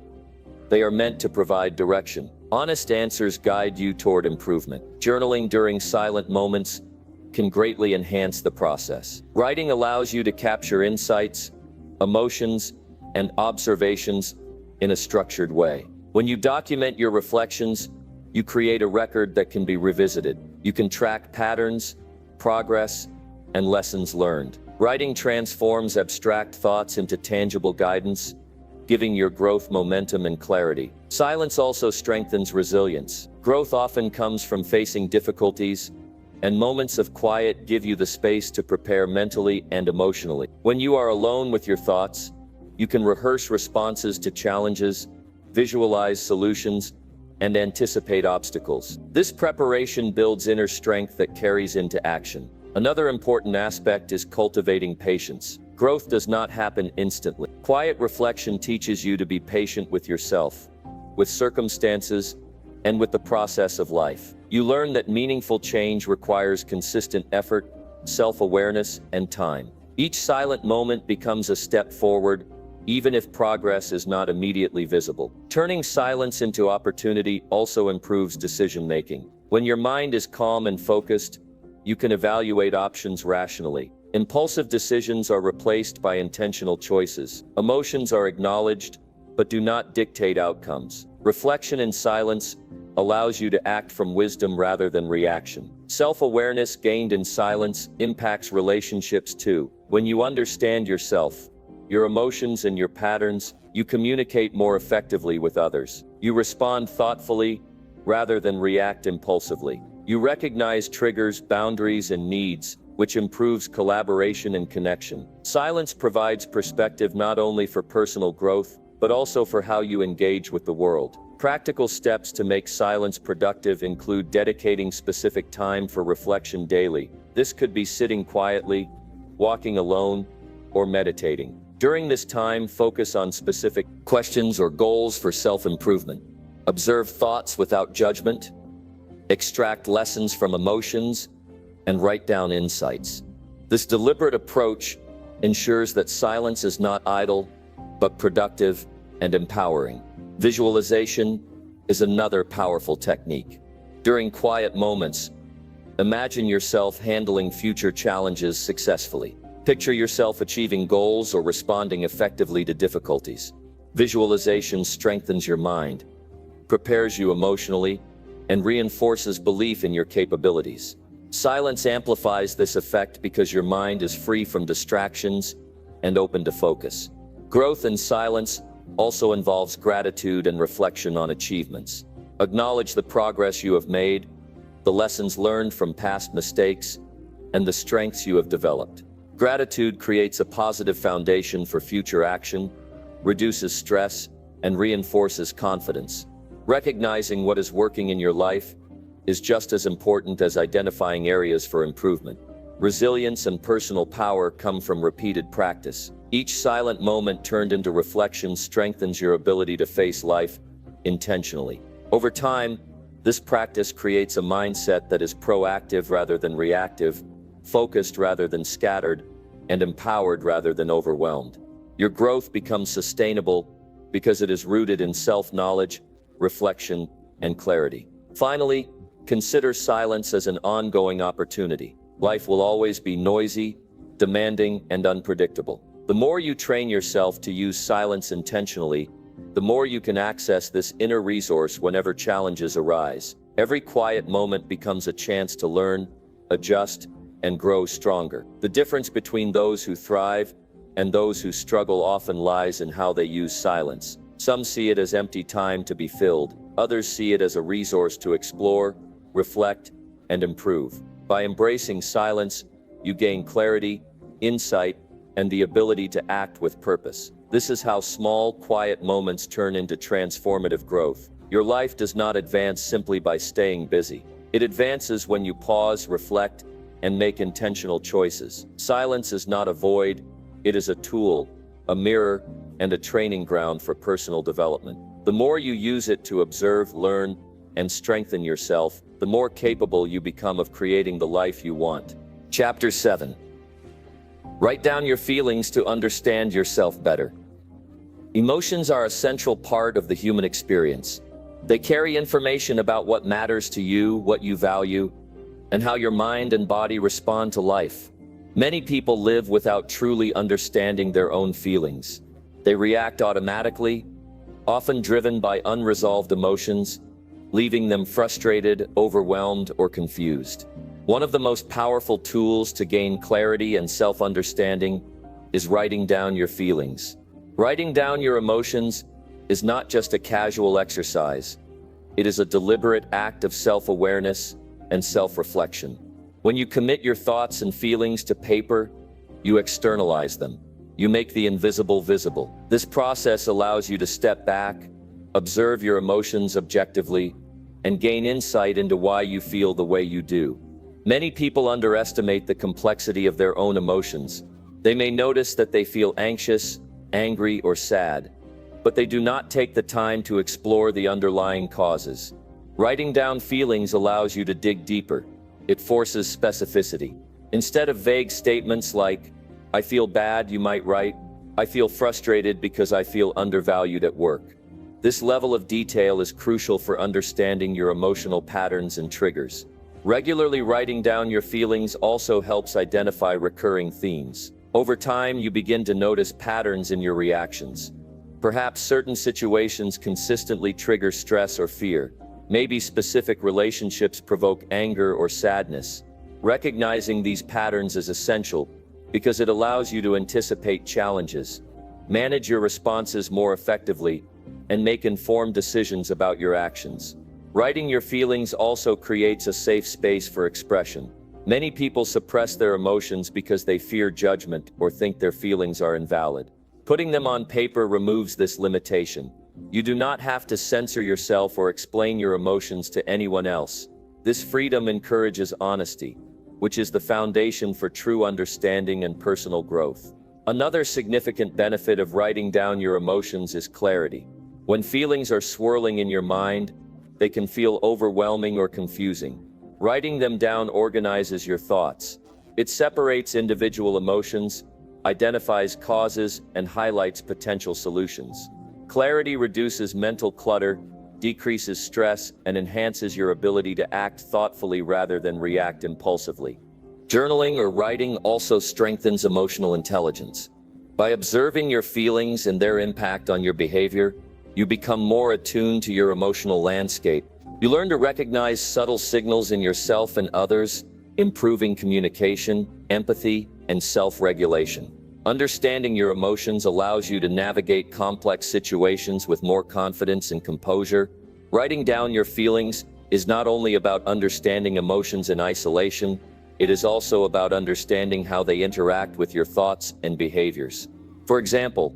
They are meant to provide direction. Honest answers guide you toward improvement. Journaling during silent moments can greatly enhance the process. Writing allows you to capture insights, emotions, and observations in a structured way. When you document your reflections, you create a record that can be revisited. You can track patterns, progress, and lessons learned. Writing transforms abstract thoughts into tangible guidance, giving your growth momentum and clarity. Silence also strengthens resilience. Growth often comes from facing difficulties, and moments of quiet give you the space to prepare mentally and emotionally. When you are alone with your thoughts, you can rehearse responses to challenges, visualize solutions, and anticipate obstacles. This preparation builds inner strength that carries into action. Another important aspect is cultivating patience. Growth does not happen instantly. Quiet reflection teaches you to be patient with yourself, with circumstances, and with the process of life. You learn that meaningful change requires consistent effort, self-awareness, and time. Each silent moment becomes a step forward, even if progress is not immediately visible. Turning silence into opportunity also improves decision-making. When your mind is calm and focused, you can evaluate options rationally. Impulsive decisions are replaced by intentional choices. Emotions are acknowledged, but do not dictate outcomes. Reflection in silence allows you to act from wisdom rather than reaction. Self-awareness gained in silence impacts relationships too. When you understand yourself, your emotions and your patterns, you communicate more effectively with others. You respond thoughtfully rather than react impulsively. You recognize triggers, boundaries, and needs, which improves collaboration and connection. Silence provides perspective not only for personal growth, but also for how you engage with the world. Practical steps to make silence productive include dedicating specific time for reflection daily. This could be sitting quietly, walking alone, or meditating. During this time, focus on specific questions or goals for self-improvement. Observe thoughts without judgment, extract lessons from emotions, and write down insights. This deliberate approach ensures that silence is not idle, but productive and empowering. Visualization is another powerful technique. During quiet moments, imagine yourself handling future challenges successfully. Picture yourself achieving goals or responding effectively to difficulties. Visualization strengthens your mind, prepares you emotionally, and reinforces belief in your capabilities. Silence amplifies this effect because your mind is free from distractions and open to focus. Growth in silence also involves gratitude and reflection on achievements. Acknowledge the progress you have made, the lessons learned from past mistakes, and the strengths you have developed. Gratitude creates a positive foundation for future action, reduces stress, and reinforces confidence. Recognizing what is working in your life is just as important as identifying areas for improvement. Resilience and personal power come from repeated practice. Each silent moment turned into reflection strengthens your ability to face life intentionally. Over time, this practice creates a mindset that is proactive rather than reactive, focused rather than scattered, and empowered rather than overwhelmed. Your growth becomes sustainable because it is rooted in self-knowledge, reflection, and clarity. Finally, consider silence as an ongoing opportunity. Life will always be noisy, demanding, and unpredictable. The more you train yourself to use silence intentionally, the more you can access this inner resource whenever challenges arise. Every quiet moment becomes a chance to learn, adjust, and grow stronger. The difference between those who thrive and those who struggle often lies in how they use silence. Some see it as empty time to be filled. Others see it as a resource to explore, reflect, and improve. By embracing silence, you gain clarity, insight, and the ability to act with purpose. This is how small, quiet moments turn into transformative growth. Your life does not advance simply by staying busy. It advances when you pause, reflect, and make intentional choices. Silence is not a void, it is a tool, a mirror, and a training ground for personal development. The more you use it to observe, learn, and strengthen yourself, the more capable you become of creating the life you want. Chapter 7. Write down your feelings to understand yourself better. Emotions are a central part of the human experience. They carry information about what matters to you, what you value, and how your mind and body respond to life. Many people live without truly understanding their own feelings. They react automatically, often driven by unresolved emotions, leaving them frustrated, overwhelmed, or confused. One of the most powerful tools to gain clarity and self-understanding is writing down your feelings. Writing down your emotions is not just a casual exercise. It is a deliberate act of self-awareness and self-reflection. When you commit your thoughts and feelings to paper, you externalize them. You make the invisible visible. This process allows you to step back, observe your emotions objectively, and gain insight into why you feel the way you do. Many people underestimate the complexity of their own emotions. They may notice that they feel anxious, angry, or sad, but they do not take the time to explore the underlying causes. Writing down feelings allows you to dig deeper. It forces specificity. Instead of vague statements like, "I feel bad," you might write, "I feel frustrated because I feel undervalued at work." This level of detail is crucial for understanding your emotional patterns and triggers. Regularly writing down your feelings also helps identify recurring themes. Over time, you begin to notice patterns in your reactions. Perhaps certain situations consistently trigger stress or fear. Maybe specific relationships provoke anger or sadness. Recognizing these patterns is essential because it allows you to anticipate challenges, manage your responses more effectively, and make informed decisions about your actions. Writing your feelings also creates a safe space for expression. Many people suppress their emotions because they fear judgment or think their feelings are invalid. Putting them on paper removes this limitation. You do not have to censor yourself or explain your emotions to anyone else. This freedom encourages honesty, which is the foundation for true understanding and personal growth. Another significant benefit of writing down your emotions is clarity. When feelings are swirling in your mind, they can feel overwhelming or confusing. Writing them down organizes your thoughts. It separates individual emotions, identifies causes, and highlights potential solutions. Clarity reduces mental clutter, decreases stress, and enhances your ability to act thoughtfully rather than react impulsively. Journaling or writing also strengthens emotional intelligence. By observing your feelings and their impact on your behavior, you become more attuned to your emotional landscape. You learn to recognize subtle signals in yourself and others, improving communication, empathy, and self-regulation. Understanding your emotions allows you to navigate complex situations with more confidence and composure. Writing down your feelings is not only about understanding emotions in isolation, it is also about understanding how they interact with your thoughts and behaviors. For example,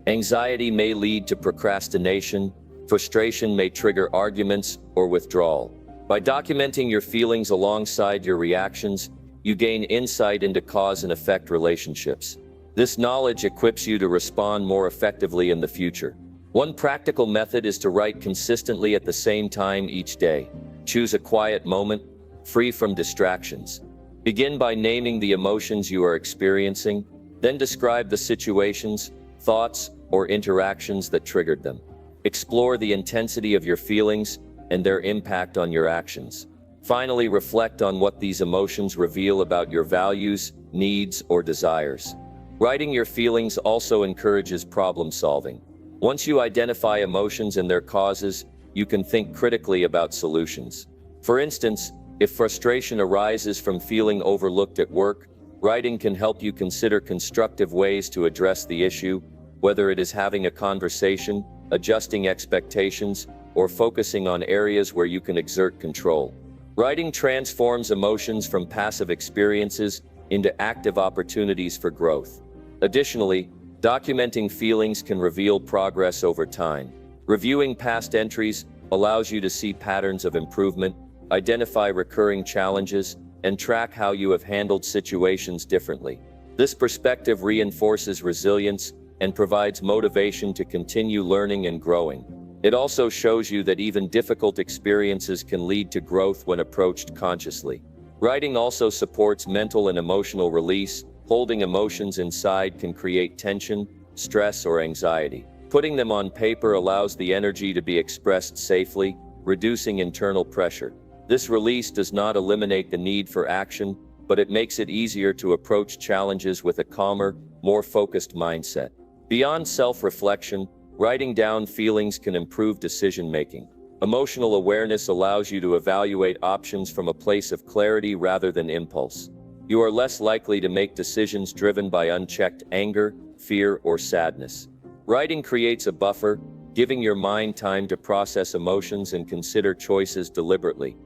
anxiety may lead to procrastination, frustration may trigger arguments or withdrawal. By documenting your feelings alongside your reactions, you gain insight into cause and effect relationships. This knowledge equips you to respond more effectively in the future. One practical method is to write consistently at the same time each day. Choose a quiet moment, free from distractions. Begin by naming the emotions you are experiencing, then describe the situations, thoughts, or interactions that triggered them. Explore the intensity of your feelings and their impact on your actions. Finally, reflect on what these emotions reveal about your values, needs, or desires. Writing your feelings also encourages problem solving. Once you identify emotions and their causes, you can think critically about solutions. For instance, if frustration arises from feeling overlooked at work, writing can help you consider constructive ways to address the issue, whether it is having a conversation, adjusting expectations, or focusing on areas where you can exert control. Writing transforms emotions from passive experiences into active opportunities for growth. Additionally, documenting feelings can reveal progress over time. Reviewing past entries allows you to see patterns of improvement, identify recurring challenges, and track how you have handled situations differently. This perspective reinforces resilience and provides motivation to continue learning and growing. It also shows you that even difficult experiences can lead to growth when approached consciously. Writing also supports mental and emotional release. Holding emotions inside can create tension, stress, or anxiety. Putting them on paper allows the energy to be expressed safely, reducing internal pressure. This release does not eliminate the need for action, but it makes it easier to approach challenges with a calmer, more focused mindset. Beyond self-reflection, writing down feelings can improve decision-making. Emotional awareness allows you to evaluate options from a place of clarity rather than impulse. You are less likely to make decisions driven by unchecked anger, fear, or sadness. Writing creates a buffer, giving your mind time to process emotions and consider choices deliberately.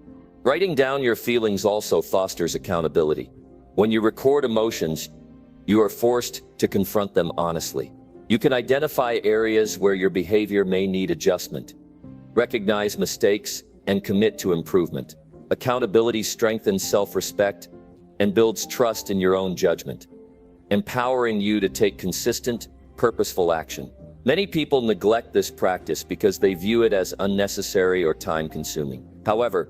Writing down your feelings also fosters accountability. When you record emotions, you are forced to confront them honestly. You can identify areas where your behavior may need adjustment, recognize mistakes, and commit to improvement. Accountability strengthens self-respect and builds trust in your own judgment, empowering you to take consistent, purposeful action. Many people neglect this practice because they view it as unnecessary or time-consuming. However,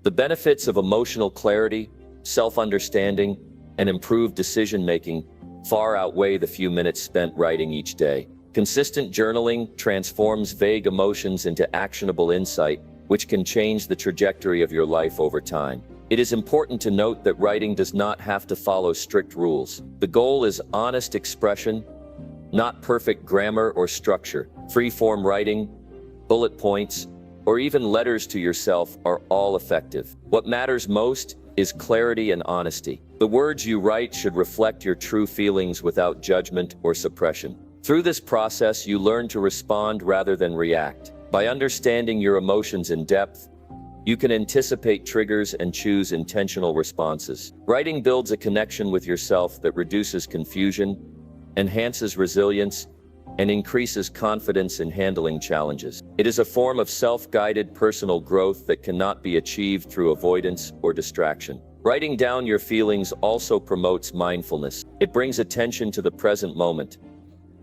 the benefits of emotional clarity self-understanding, and improved decision-making far outweigh the few minutes spent writing each day. Consistent journaling transforms vague emotions into actionable insight, which can change the trajectory of your life over time. It is important to note that writing does not have to follow strict rules. The goal is honest expression, not perfect grammar or structure. Free-form writing, bullet points, or even letters to yourself are all effective. What matters most is clarity and honesty. The words you write should reflect your true feelings without judgment or suppression. Through this process, you learn to respond rather than react. By understanding your emotions in depth, you can anticipate triggers and choose intentional responses. Writing builds a connection with yourself that reduces confusion, enhances resilience, and increases confidence in handling challenges. It is a form of self-guided personal growth that cannot be achieved through avoidance or distraction. Writing down your feelings also promotes mindfulness. It brings attention to the present moment,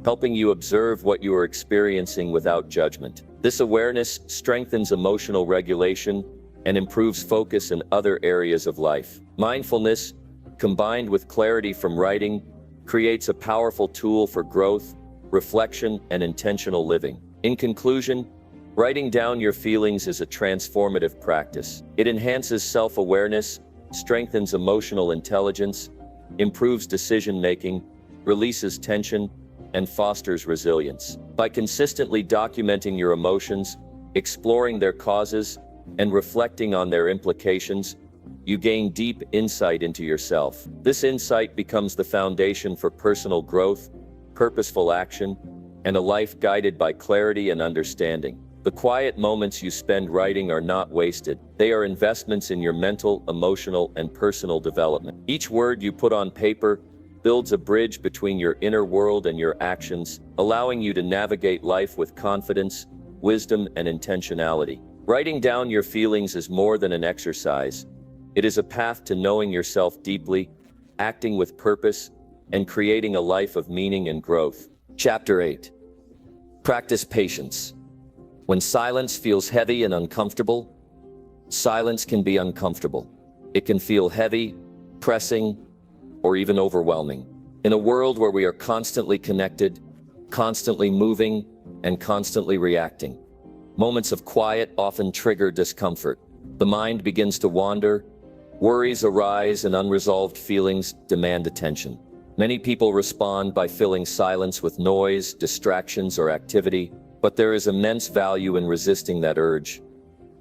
helping you observe what you are experiencing without judgment. This awareness strengthens emotional regulation and improves focus in other areas of life. Mindfulness, combined with clarity from writing, creates a powerful tool for growth, reflection, and intentional living. In conclusion, writing down your feelings is a transformative practice. It enhances self-awareness, strengthens emotional intelligence, improves decision-making, releases tension, and fosters resilience. By consistently documenting your emotions, exploring their causes, and reflecting on their implications, you gain deep insight into yourself. This insight becomes the foundation for personal growth, purposeful action, and a life guided by clarity and understanding. The quiet moments you spend writing are not wasted. They are investments in your mental, emotional, and personal development. Each word you put on paper builds a bridge between your inner world and your actions, allowing you to navigate life with confidence, wisdom, and intentionality. Writing down your feelings is more than an exercise. It is a path to knowing yourself deeply, acting with purpose, and creating a life of meaning and growth. Chapter 8. Practice patience. When silence feels heavy and uncomfortable, silence can be uncomfortable. It can feel heavy, pressing, or even overwhelming. In a world where we are constantly connected, constantly moving, and constantly reacting, moments of quiet often trigger discomfort. The mind begins to wander, worries arise, and unresolved feelings demand attention. Many people respond by filling silence with noise, distractions, or activity, but there is immense value in resisting that urge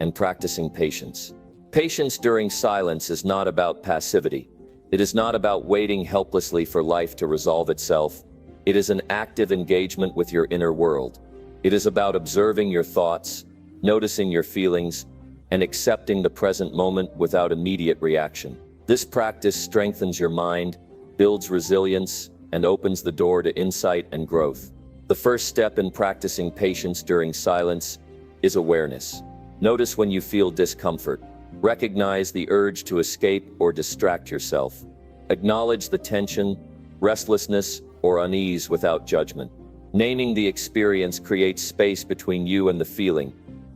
and practicing patience. Patience during silence is not about passivity. It is not about waiting helplessly for life to resolve itself. It is an active engagement with your inner world. It is about observing your thoughts, noticing your feelings, and accepting the present moment without immediate reaction. This practice strengthens your mind, builds resilience, and opens the door to insight and growth. The first step in practicing patience during silence is awareness. Notice when you feel discomfort. Recognize the urge to escape or distract yourself. Acknowledge the tension, restlessness, or unease without judgment. Naming the experience creates space between you and the feeling,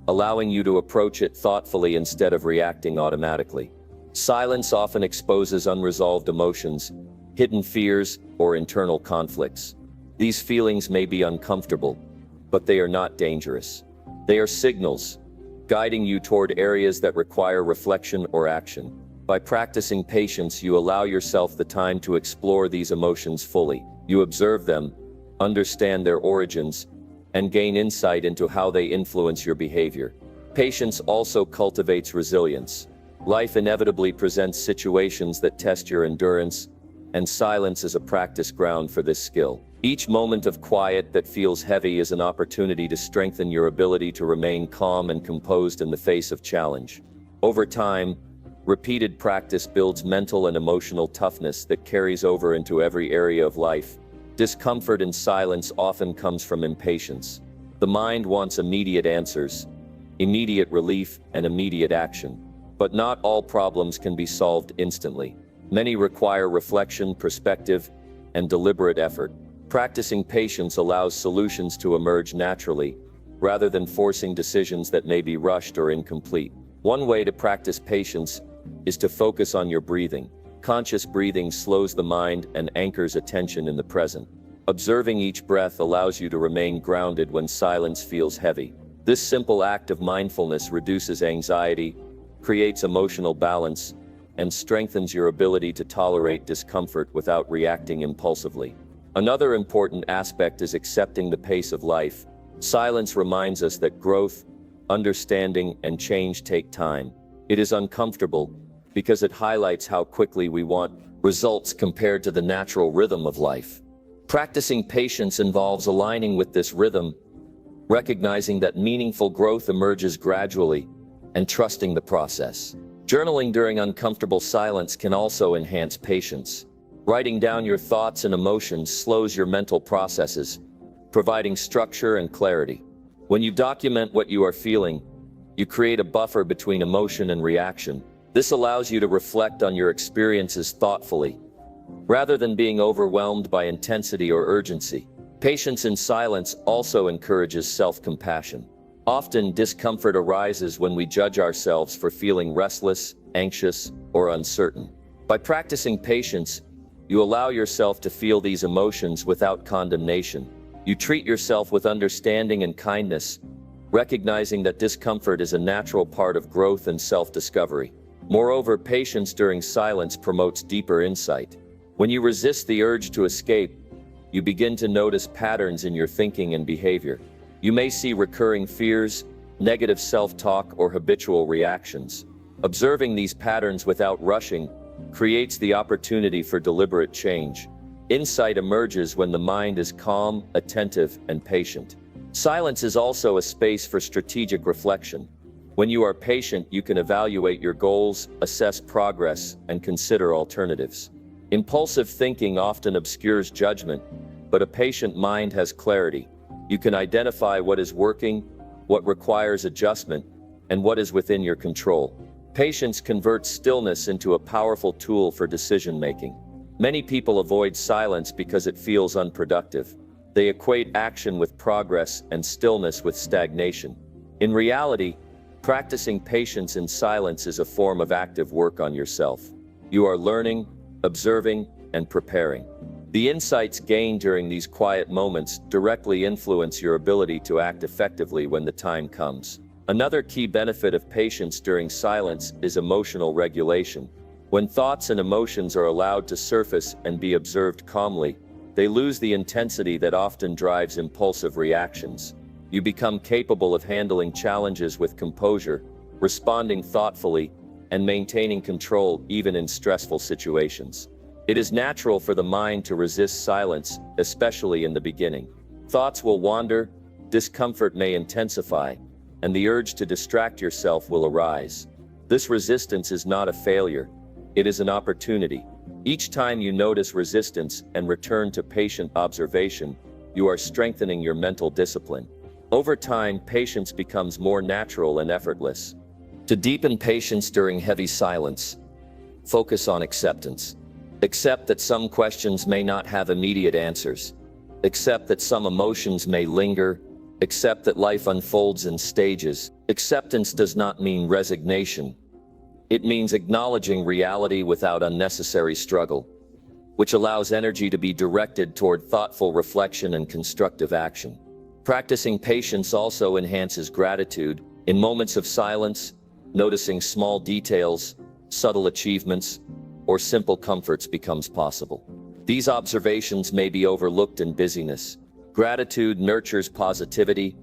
allowing you to approach it thoughtfully instead of reacting automatically. Silence often exposes unresolved emotions, hidden fears, or internal conflicts. These feelings may be uncomfortable, but they are not dangerous. They are signals, guiding you toward areas that require reflection or action. By practicing patience, you allow yourself the time to explore these emotions fully. You observe them, understand their origins, and gain insight into how they influence your behavior. Patience also cultivates resilience. Life inevitably presents situations that test your endurance, and silence is a practice ground for this skill. Each moment of quiet that feels heavy is an opportunity to strengthen your ability to remain calm and composed in the face of challenge. Over time, repeated practice builds mental and emotional toughness that carries over into every area of life. Discomfort in silence often comes from impatience. The mind wants immediate answers, immediate relief, and immediate action. But not all problems can be solved instantly. Many require reflection, perspective, and deliberate effort. Practicing patience allows solutions to emerge naturally, rather than forcing decisions that may be rushed or incomplete. One way to practice patience is to focus on your breathing. Conscious breathing slows the mind and anchors attention in the present. Observing each breath allows you to remain grounded when silence feels heavy. This simple act of mindfulness reduces anxiety, creates emotional balance, and strengthens your ability to tolerate discomfort without reacting impulsively. Another important aspect is accepting the pace of life. Silence reminds us that growth, understanding, and change take time. It is uncomfortable because it highlights how quickly we want results compared to the natural rhythm of life. Practicing patience involves aligning with this rhythm, recognizing that meaningful growth emerges gradually, and trusting the process. Journaling during uncomfortable silence can also enhance patience. Writing down your thoughts and emotions slows your mental processes, providing structure and clarity. When you document what you are feeling, you create a buffer between emotion and reaction. This allows you to reflect on your experiences thoughtfully, rather than being overwhelmed by intensity or urgency. Patience in silence also encourages self-compassion. Often, discomfort arises when we judge ourselves for feeling restless, anxious, or uncertain. By practicing patience, you allow yourself to feel these emotions without condemnation. You treat yourself with understanding and kindness, recognizing that discomfort is a natural part of growth and self-discovery. Moreover, patience during silence promotes deeper insight. When you resist the urge to escape, you begin to notice patterns in your thinking and behavior. You may see recurring fears, negative self-talk, or habitual reactions. Observing these patterns without rushing creates the opportunity for deliberate change. Insight emerges when the mind is calm, attentive, and patient. Silence is also a space for strategic reflection. When you are patient, you can evaluate your goals, assess progress, and consider alternatives. Impulsive thinking often obscures judgment, but a patient mind has clarity. You can identify what is working, what requires adjustment, and what is within your control. Patience converts stillness into a powerful tool for decision-making. Many people avoid silence because it feels unproductive. They equate action with progress and stillness with stagnation. In reality, practicing patience in silence is a form of active work on yourself. You are learning, observing, and preparing. The insights gained during these quiet moments directly influence your ability to act effectively when the time comes. Another key benefit of patience during silence is emotional regulation. When thoughts and emotions are allowed to surface and be observed calmly, they lose the intensity that often drives impulsive reactions. You become capable of handling challenges with composure, responding thoughtfully, and maintaining control even in stressful situations. It is natural for the mind to resist silence, especially in the beginning. Thoughts will wander, discomfort may intensify, and the urge to distract yourself will arise. This resistance is not a failure, it is an opportunity. Each time you notice resistance and return to patient observation, you are strengthening your mental discipline. Over time, patience becomes more natural and effortless. To deepen patience during heavy silence, focus on acceptance. Accept that some questions may not have immediate answers. Accept that some emotions may linger. Accept that life unfolds in stages. Acceptance does not mean resignation. It means acknowledging reality without unnecessary struggle, which allows energy to be directed toward thoughtful reflection and constructive action. Practicing patience also enhances gratitude. In moments of silence, noticing small details, subtle achievements, or simple comforts becomes possible. These observations may be overlooked in busyness. Gratitude nurtures positivity,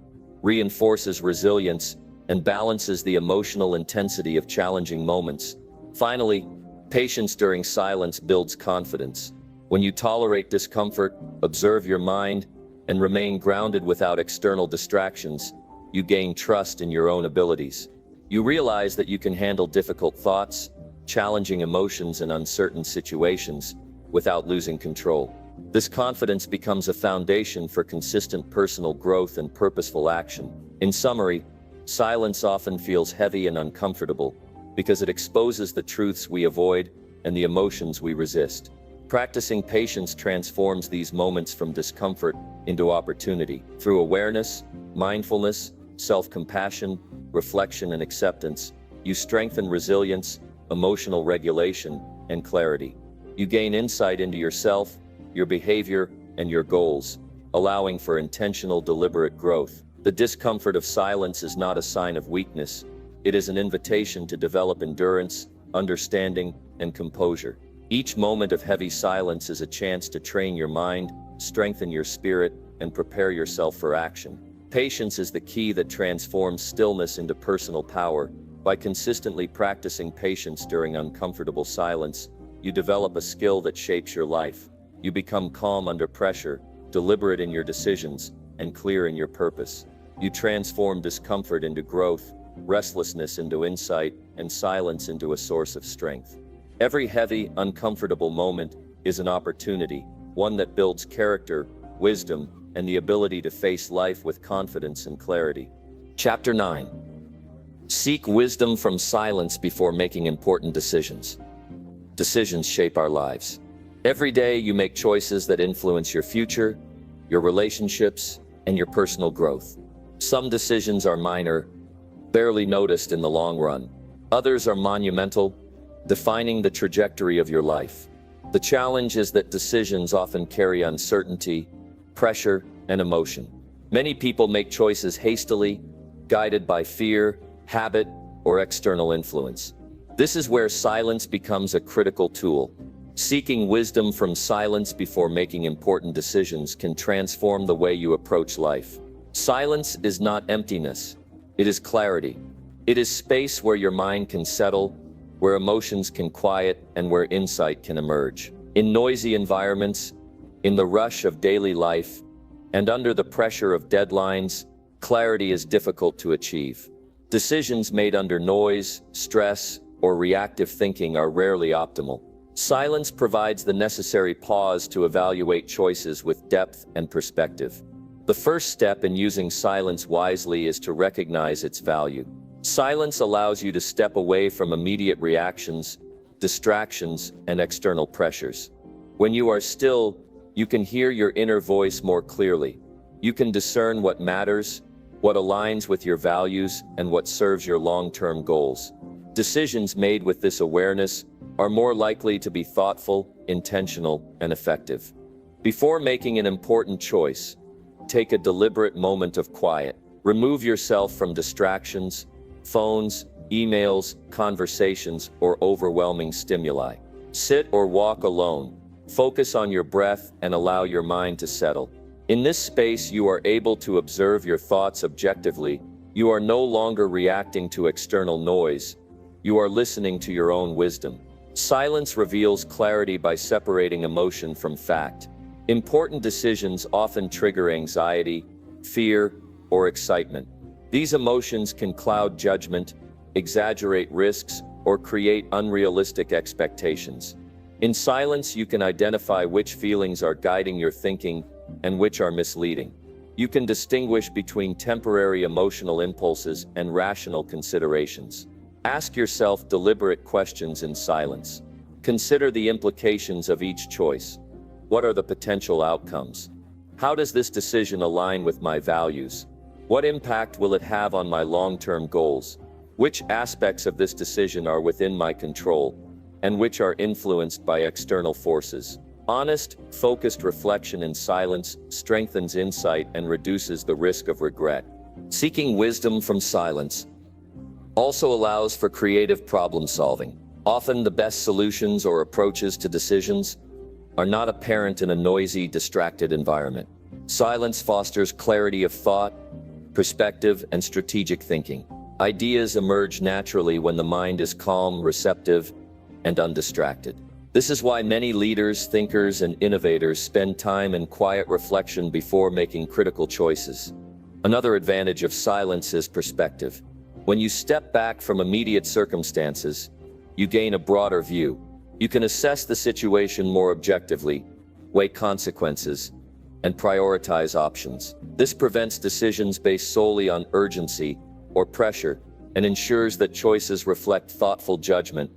reinforces resilience, and balances the emotional intensity of challenging moments. Finally, patience during silence builds confidence. When you tolerate discomfort, observe your mind, and remain grounded without external distractions, you gain trust in your own abilities. You realize that you can handle difficult thoughts, challenging emotions, and uncertain situations without losing control. This confidence becomes a foundation for consistent personal growth and purposeful action. In summary, silence often feels heavy and uncomfortable because it exposes the truths we avoid and the emotions we resist. Practicing patience transforms these moments from discomfort into opportunity. Through awareness, mindfulness, self-compassion, reflection, and acceptance, you strengthen resilience, emotional regulation, and clarity. You gain insight into yourself, your behavior, and your goals, allowing for intentional, deliberate growth. The discomfort of silence is not a sign of weakness. It is an invitation to develop endurance, understanding, and composure. Each moment of heavy silence is a chance to train your mind, strengthen your spirit, and prepare yourself for action. Patience is the key that transforms stillness into personal power. By consistently practicing patience during uncomfortable silence, you develop a skill that shapes your life. You become calm under pressure, deliberate in your decisions, and clear in your purpose. You transform discomfort into growth, restlessness into insight, and silence into a source of strength. Every heavy, uncomfortable moment is an opportunity, one that builds character, wisdom, and the ability to face life with confidence and clarity. Chapter 9. Seek wisdom from silence before making important decisions. Decisions shape our lives. Every day you make choices that influence your future, your relationships, and your personal growth. Some decisions are minor, barely noticed in the long run. Others are monumental, defining the trajectory of your life. The challenge is that decisions often carry uncertainty, pressure, and emotion. Many people make choices hastily, guided by fear, habit, or external influence. This is where silence becomes a critical tool. Seeking wisdom from silence before making important decisions can transform the way you approach life. Silence is not emptiness, it is clarity. It is space where your mind can settle, where emotions can quiet, and where insight can emerge. In noisy environments, in the rush of daily life, and under the pressure of deadlines, clarity is difficult to achieve. Decisions made under noise, stress, or reactive thinking are rarely optimal. Silence provides the necessary pause to evaluate choices with depth and perspective. The first step in using silence wisely is to recognize its value. Silence allows you to step away from immediate reactions, distractions, and external pressures. When you are still, you can hear your inner voice more clearly. You can discern what matters, what aligns with your values, and what serves your long-term goals. Decisions made with this awareness are more likely to be thoughtful, intentional, and effective. Before making an important choice, take a deliberate moment of quiet. Remove yourself from distractions, phones, emails, conversations, or overwhelming stimuli. Sit or walk alone. Focus on your breath and allow your mind to settle. In this space, you are able to observe your thoughts objectively. You are no longer reacting to external noise. You are listening to your own wisdom. Silence reveals clarity by separating emotion from fact. Important decisions often trigger anxiety, fear, or excitement. These emotions can cloud judgment, exaggerate risks, or create unrealistic expectations. In silence, you can identify which feelings are guiding your thinking and which are misleading. You can distinguish between temporary emotional impulses and rational considerations. Ask yourself deliberate questions in silence. Consider the implications of each choice. What are the potential outcomes? How does this decision align with my values? What impact will it have on my long-term goals? Which aspects of this decision are within my control, and which are influenced by external forces? Honest, focused reflection in silence strengthens insight and reduces the risk of regret. Seeking wisdom from silence also allows for creative problem solving. Often the best solutions or approaches to decisions are not apparent in a noisy, distracted environment. Silence fosters clarity of thought, perspective, and strategic thinking. Ideas emerge naturally when the mind is calm, receptive, and undistracted. This is why many leaders, thinkers, and innovators spend time in quiet reflection before making critical choices. Another advantage of silence is perspective. When you step back from immediate circumstances, you gain a broader view. You can assess the situation more objectively, weigh consequences, and prioritize options. This prevents decisions based solely on urgency or pressure and ensures that choices reflect thoughtful judgment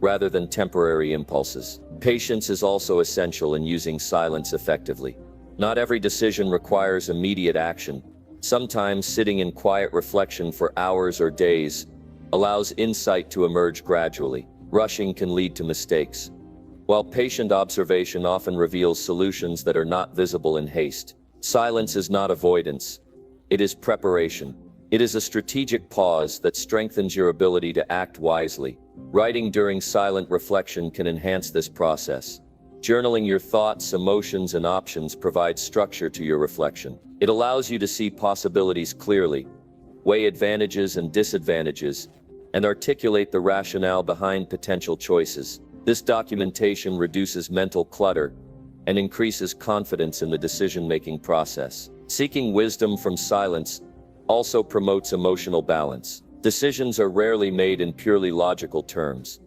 rather than temporary impulses. Patience is also essential in using silence effectively. Not every decision requires immediate action. Sometimes sitting in quiet reflection for hours or days allows insight to emerge gradually. rushing can lead to mistakes. While patient observation often reveals solutions that are not visible in haste, silence is not avoidance. It is preparation. It is a strategic pause that strengthens your ability to act wisely. Writing during silent reflection can enhance this process. Journaling your thoughts, emotions, and options provides structure to your reflection. It allows you to see possibilities clearly, weigh advantages and disadvantages, and articulate the rationale behind potential choices. This documentation reduces mental clutter and increases confidence in the decision-making process. Seeking wisdom from silence also promotes emotional balance. Decisions are rarely made in purely logical terms.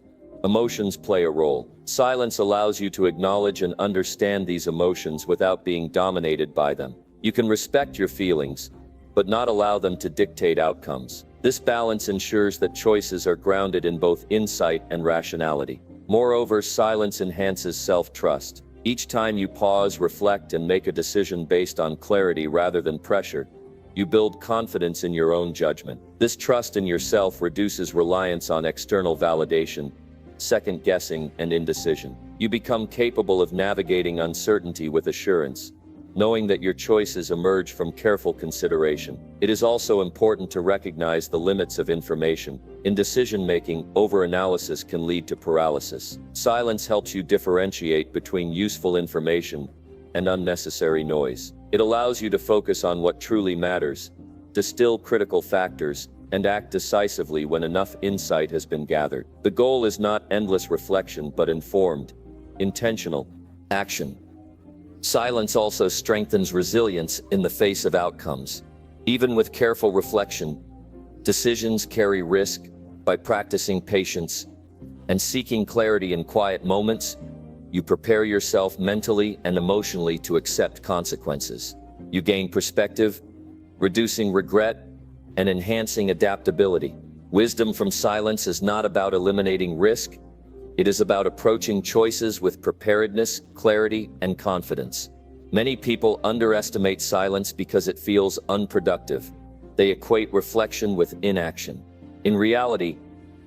Emotions play a role. Silence allows you to acknowledge and understand these emotions without being dominated by them. You can respect your feelings, but not allow them to dictate outcomes. This balance ensures that choices are grounded in both insight and rationality. Moreover, silence enhances self-trust. Each time you pause, reflect, and make a decision based on clarity rather than pressure, you build confidence in your own judgment. This trust in yourself reduces reliance on external validation, second-guessing, and indecision. You become capable of navigating uncertainty with assurance, knowing that your choices emerge from careful consideration. It is also important to recognize the limits of information. In decision-making, overanalysis can lead to paralysis. Silence helps you differentiate between useful information and unnecessary noise. It allows you to focus on what truly matters, distill critical factors, and act decisively when enough insight has been gathered. The goal is not endless reflection, but informed, intentional action. Silence also strengthens resilience in the face of outcomes. Even with careful reflection, decisions carry risk. By practicing patience and seeking clarity in quiet moments, you prepare yourself mentally and emotionally to accept consequences. You gain perspective, reducing regret and enhancing adaptability. Wisdom from silence is not about eliminating risk. It is about approaching choices with preparedness, clarity, and confidence. Many people underestimate silence because it feels unproductive. They equate reflection with inaction. In reality,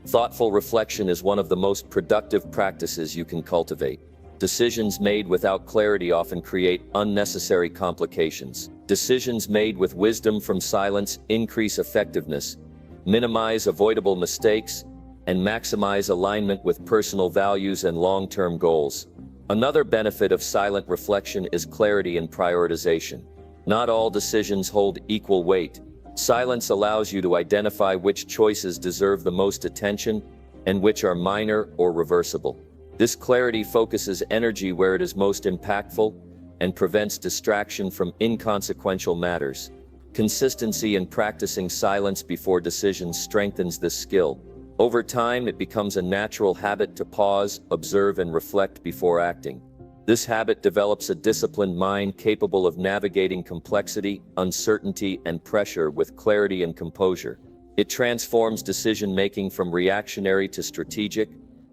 thoughtful reflection is one of the most productive practices you can cultivate. Decisions made without clarity often create unnecessary complications. Decisions made with wisdom from silence increase effectiveness, minimize avoidable mistakes, and maximize alignment with personal values and long-term goals. Another benefit of silent reflection is clarity and prioritization. Not all decisions hold equal weight. Silence allows you to identify which choices deserve the most attention and which are minor or reversible. This clarity focuses energy where it is most impactful and prevents distraction from inconsequential matters. Consistency in practicing silence before decisions strengthens this skill. Over time, it becomes a natural habit to pause, observe, and reflect before acting. This habit develops a disciplined mind capable of navigating complexity, uncertainty, and pressure with clarity and composure. It transforms decision-making from reactionary to strategic,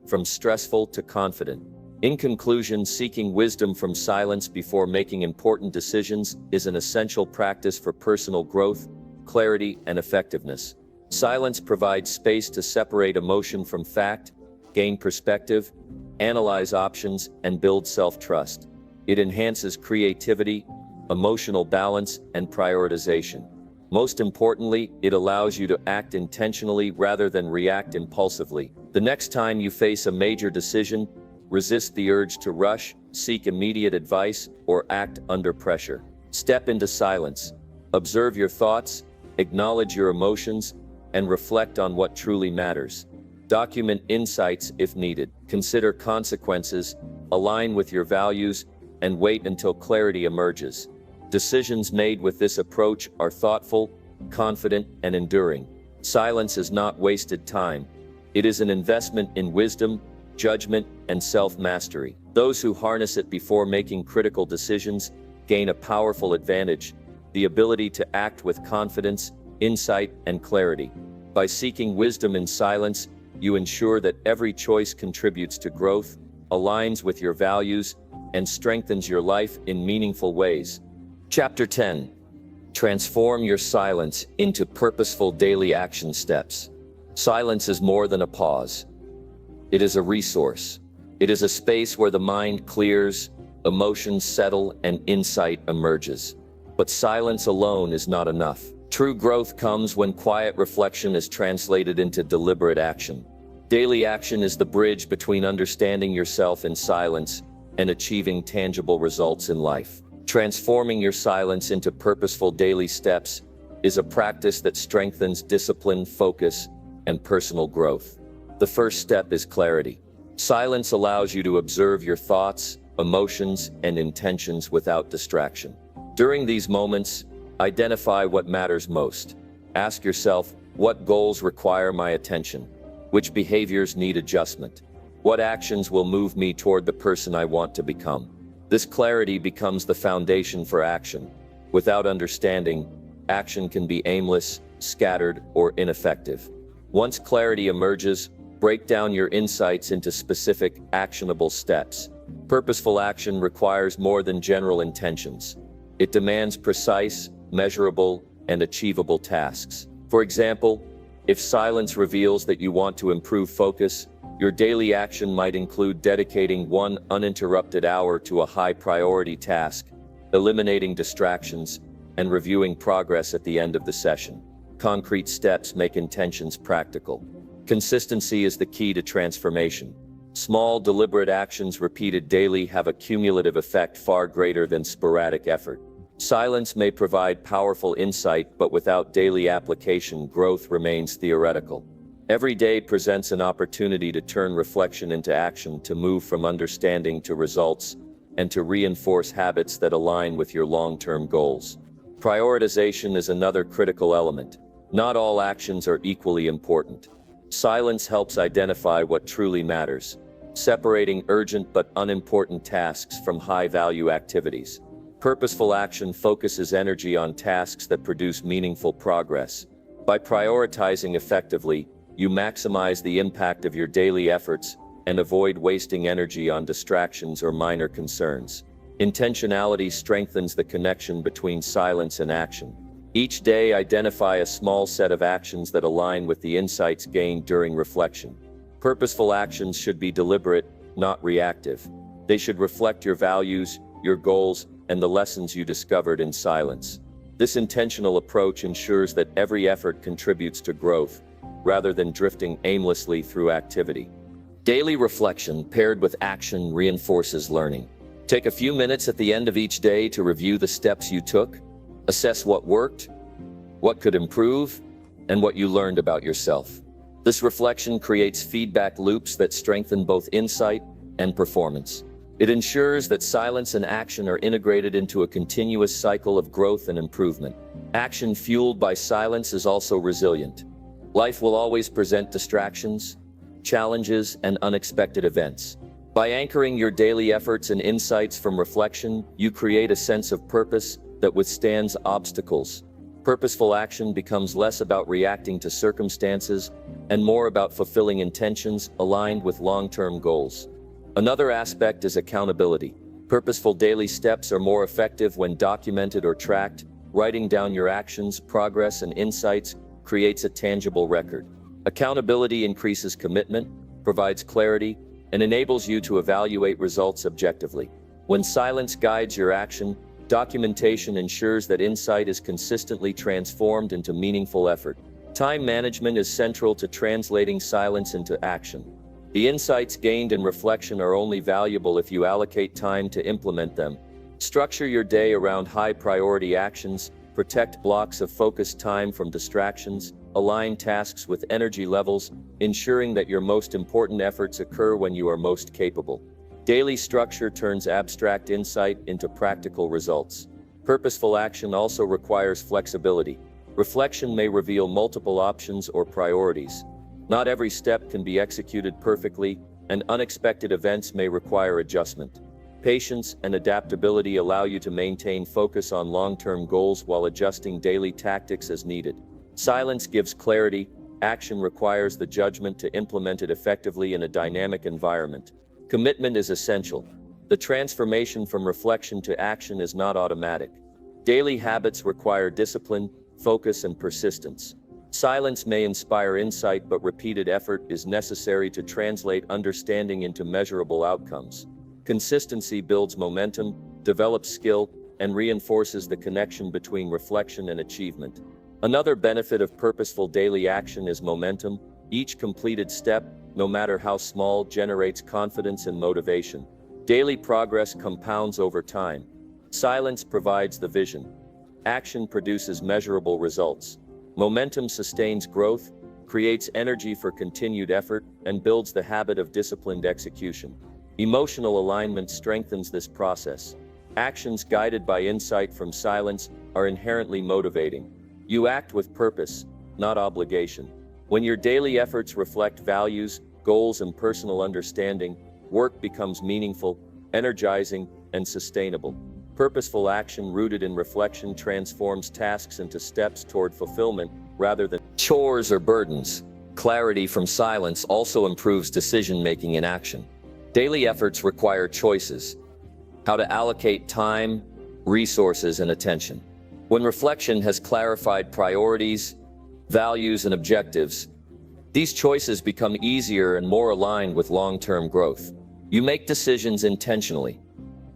from stressful to confident. In conclusion, seeking wisdom from silence before making important decisions is an essential practice for personal growth, clarity, and effectiveness. Silence provides space to separate emotion from fact, gain perspective, analyze options, and build self-trust. It enhances creativity, emotional balance, and prioritization. Most importantly, it allows you to act intentionally rather than react impulsively. The next time you face a major decision, resist the urge to rush, seek immediate advice, or act under pressure. Step into silence. Observe your thoughts, acknowledge your emotions, and reflect on what truly matters. Document insights if needed. Consider consequences, align with your values, and wait until clarity emerges. Decisions made with this approach are thoughtful, confident, and enduring. Silence is not wasted time. It is an investment in wisdom, judgment, and self-mastery. Those who harness it before making critical decisions gain a powerful advantage, the ability to act with confidence, insight, and clarity. By seeking wisdom in silence, you ensure that every choice contributes to growth, aligns with your values, and strengthens your life in meaningful ways. Chapter 10. Transform your silence into purposeful daily action steps. Silence is more than a pause. It is a resource. It is a space where the mind clears, emotions settle, and insight emerges. But silence alone is not enough. True growth comes when quiet reflection is translated into deliberate action. Daily action is the bridge between understanding yourself in silence and achieving tangible results in life. Transforming your silence into purposeful daily steps is a practice that strengthens discipline, focus, and personal growth. The first step is clarity. Silence allows you to observe your thoughts, emotions, and intentions without distraction. During these moments, identify what matters most. Ask yourself, what goals require my attention? Which behaviors need adjustment? What actions will move me toward the person I want to become? This clarity becomes the foundation for action. Without understanding, action can be aimless, scattered, or ineffective. Once clarity emerges, break down your insights into specific, actionable steps. Purposeful action requires more than general intentions. It demands precise, measurable, and achievable tasks. For example, if silence reveals that you want to improve focus, your daily action might include dedicating one uninterrupted hour to a high-priority task, eliminating distractions, and reviewing progress at the end of the session. Concrete steps make intentions practical. Consistency is the key to transformation. Small, deliberate actions repeated daily have a cumulative effect far greater than sporadic effort. Silence may provide powerful insight, but without daily application, growth remains theoretical. Every day presents an opportunity to turn reflection into action, to move from understanding to results, and to reinforce habits that align with your long-term goals. Prioritization is another critical element. Not all actions are equally important. Silence helps identify what truly matters, separating urgent but unimportant tasks from high-value activities. Purposeful action focuses energy on tasks that produce meaningful progress. By prioritizing effectively, you maximize the impact of your daily efforts and avoid wasting energy on distractions or minor concerns. Intentionality strengthens the connection between silence and action. Each day, identify a small set of actions that align with the insights gained during reflection. Purposeful actions should be deliberate, not reactive. They should reflect your values, your goals, and the lessons you discovered in silence. This intentional approach ensures that every effort contributes to growth, rather than drifting aimlessly through activity. Daily reflection paired with action reinforces learning. Take a few minutes at the end of each day to review the steps you took, assess what worked, what could improve, and what you learned about yourself. This reflection creates feedback loops that strengthen both insight and performance. It ensures that silence and action are integrated into a continuous cycle of growth and improvement. Action fueled by silence is also resilient. Life will always present distractions, challenges, and unexpected events. By anchoring your daily efforts and insights from reflection, you create a sense of purpose that withstands obstacles. Purposeful action becomes less about reacting to circumstances and more about fulfilling intentions aligned with long-term goals. Another aspect is accountability. Purposeful daily steps are more effective when documented or tracked. Writing down your actions, progress, and insights creates a tangible record. Accountability increases commitment, provides clarity, and enables you to evaluate results objectively. When silence guides your action, documentation ensures that insight is consistently transformed into meaningful effort. Time management is central to translating silence into action. The insights gained in reflection are only valuable if you allocate time to implement them. Structure your day around high-priority actions, protect blocks of focused time from distractions, align tasks with energy levels, ensuring that your most important efforts occur when you are most capable. Daily structure turns abstract insight into practical results. Purposeful action also requires flexibility. Reflection may reveal multiple options or priorities. Not every step can be executed perfectly, and unexpected events may require adjustment. Patience and adaptability allow you to maintain focus on long-term goals while adjusting daily tactics as needed. Silence gives clarity. Action requires the judgment to implement it effectively in a dynamic environment. Commitment is essential. The transformation from reflection to action is not automatic. Daily habits require discipline, focus, and persistence. Silence may inspire insight, but repeated effort is necessary to translate understanding into measurable outcomes. Consistency builds momentum, develops skill, and reinforces the connection between reflection and achievement. Another benefit of purposeful daily action is momentum. Each completed step, no matter how small, generates confidence and motivation. Daily progress compounds over time. Silence provides the vision. Action produces measurable results. Momentum sustains growth, creates energy for continued effort, and builds the habit of disciplined execution. Emotional alignment strengthens this process. Actions guided by insight from silence are inherently motivating. You act with purpose, not obligation. When your daily efforts reflect values, goals, and personal understanding, work becomes meaningful, energizing, and sustainable. Purposeful action rooted in reflection transforms tasks into steps toward fulfillment rather than chores or burdens. Clarity from silence also improves decision-making in action. Daily efforts require choices. How to allocate time, resources, and attention. When reflection has clarified priorities, values, and objectives, these choices become easier and more aligned with long-term growth. You make decisions intentionally,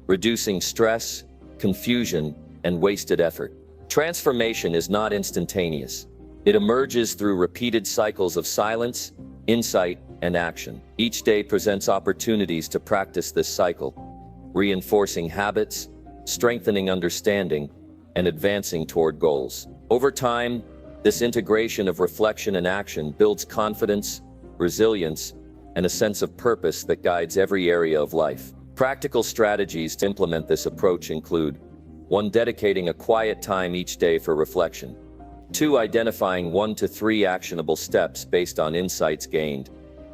reducing stress, confusion, and wasted effort. Transformation is not instantaneous. It emerges through repeated cycles of silence, insight, and action. Each day presents opportunities to practice this cycle, reinforcing habits, strengthening understanding, and advancing toward goals. Over time, this integration of reflection and action builds confidence, resilience, and a sense of purpose that guides every area of life. Practical strategies to implement this approach include: 1. Dedicating a quiet time each day for reflection. 2. Identifying 1 to 3 actionable steps based on insights gained.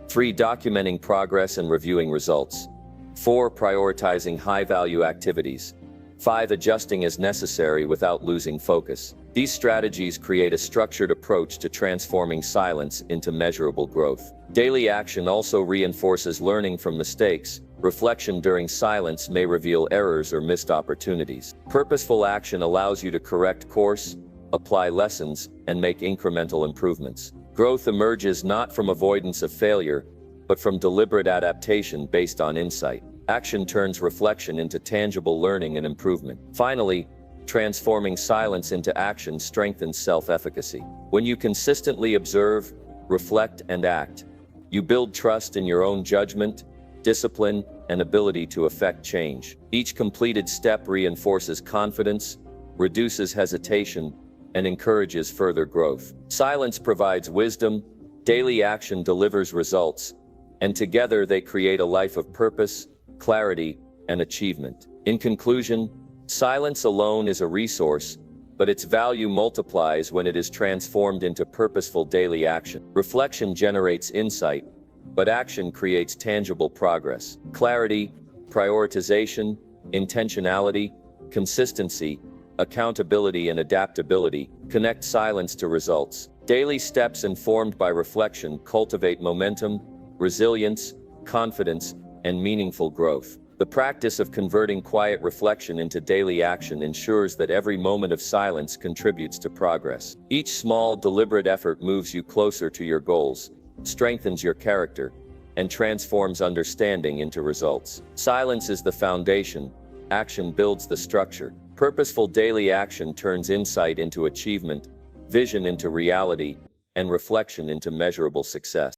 3. Documenting progress and reviewing results. 4. Prioritizing high-value activities. 5. Adjusting as necessary without losing focus. These strategies create a structured approach to transforming silence into measurable growth. Daily action also reinforces learning from mistakes. Reflection during silence may reveal errors or missed opportunities. Purposeful action allows you to correct course, apply lessons, and make incremental improvements. Growth emerges not from avoidance of failure, but from deliberate adaptation based on insight. Action turns reflection into tangible learning and improvement. Finally, transforming silence into action strengthens self-efficacy. When you consistently observe, reflect, and act, you build trust in your own judgment, discipline, and ability to effect change. Each completed step reinforces confidence, reduces hesitation, and encourages further growth. Silence provides wisdom, daily action delivers results, and together they create a life of purpose, clarity, and achievement. In conclusion, silence alone is a resource, but its value multiplies when it is transformed into purposeful daily action. Reflection generates insight, but action creates tangible progress. Clarity, prioritization, intentionality, consistency, accountability, and adaptability connect silence to results. Daily steps informed by reflection cultivate momentum, resilience, confidence, and meaningful growth. The practice of converting quiet reflection into daily action ensures that every moment of silence contributes to progress. Each small, deliberate effort moves you closer to your goals, strengthens your character, and transforms understanding into results. Silence is the foundation, action builds the structure. Purposeful daily action turns insight into achievement, vision into reality, and reflection into measurable success.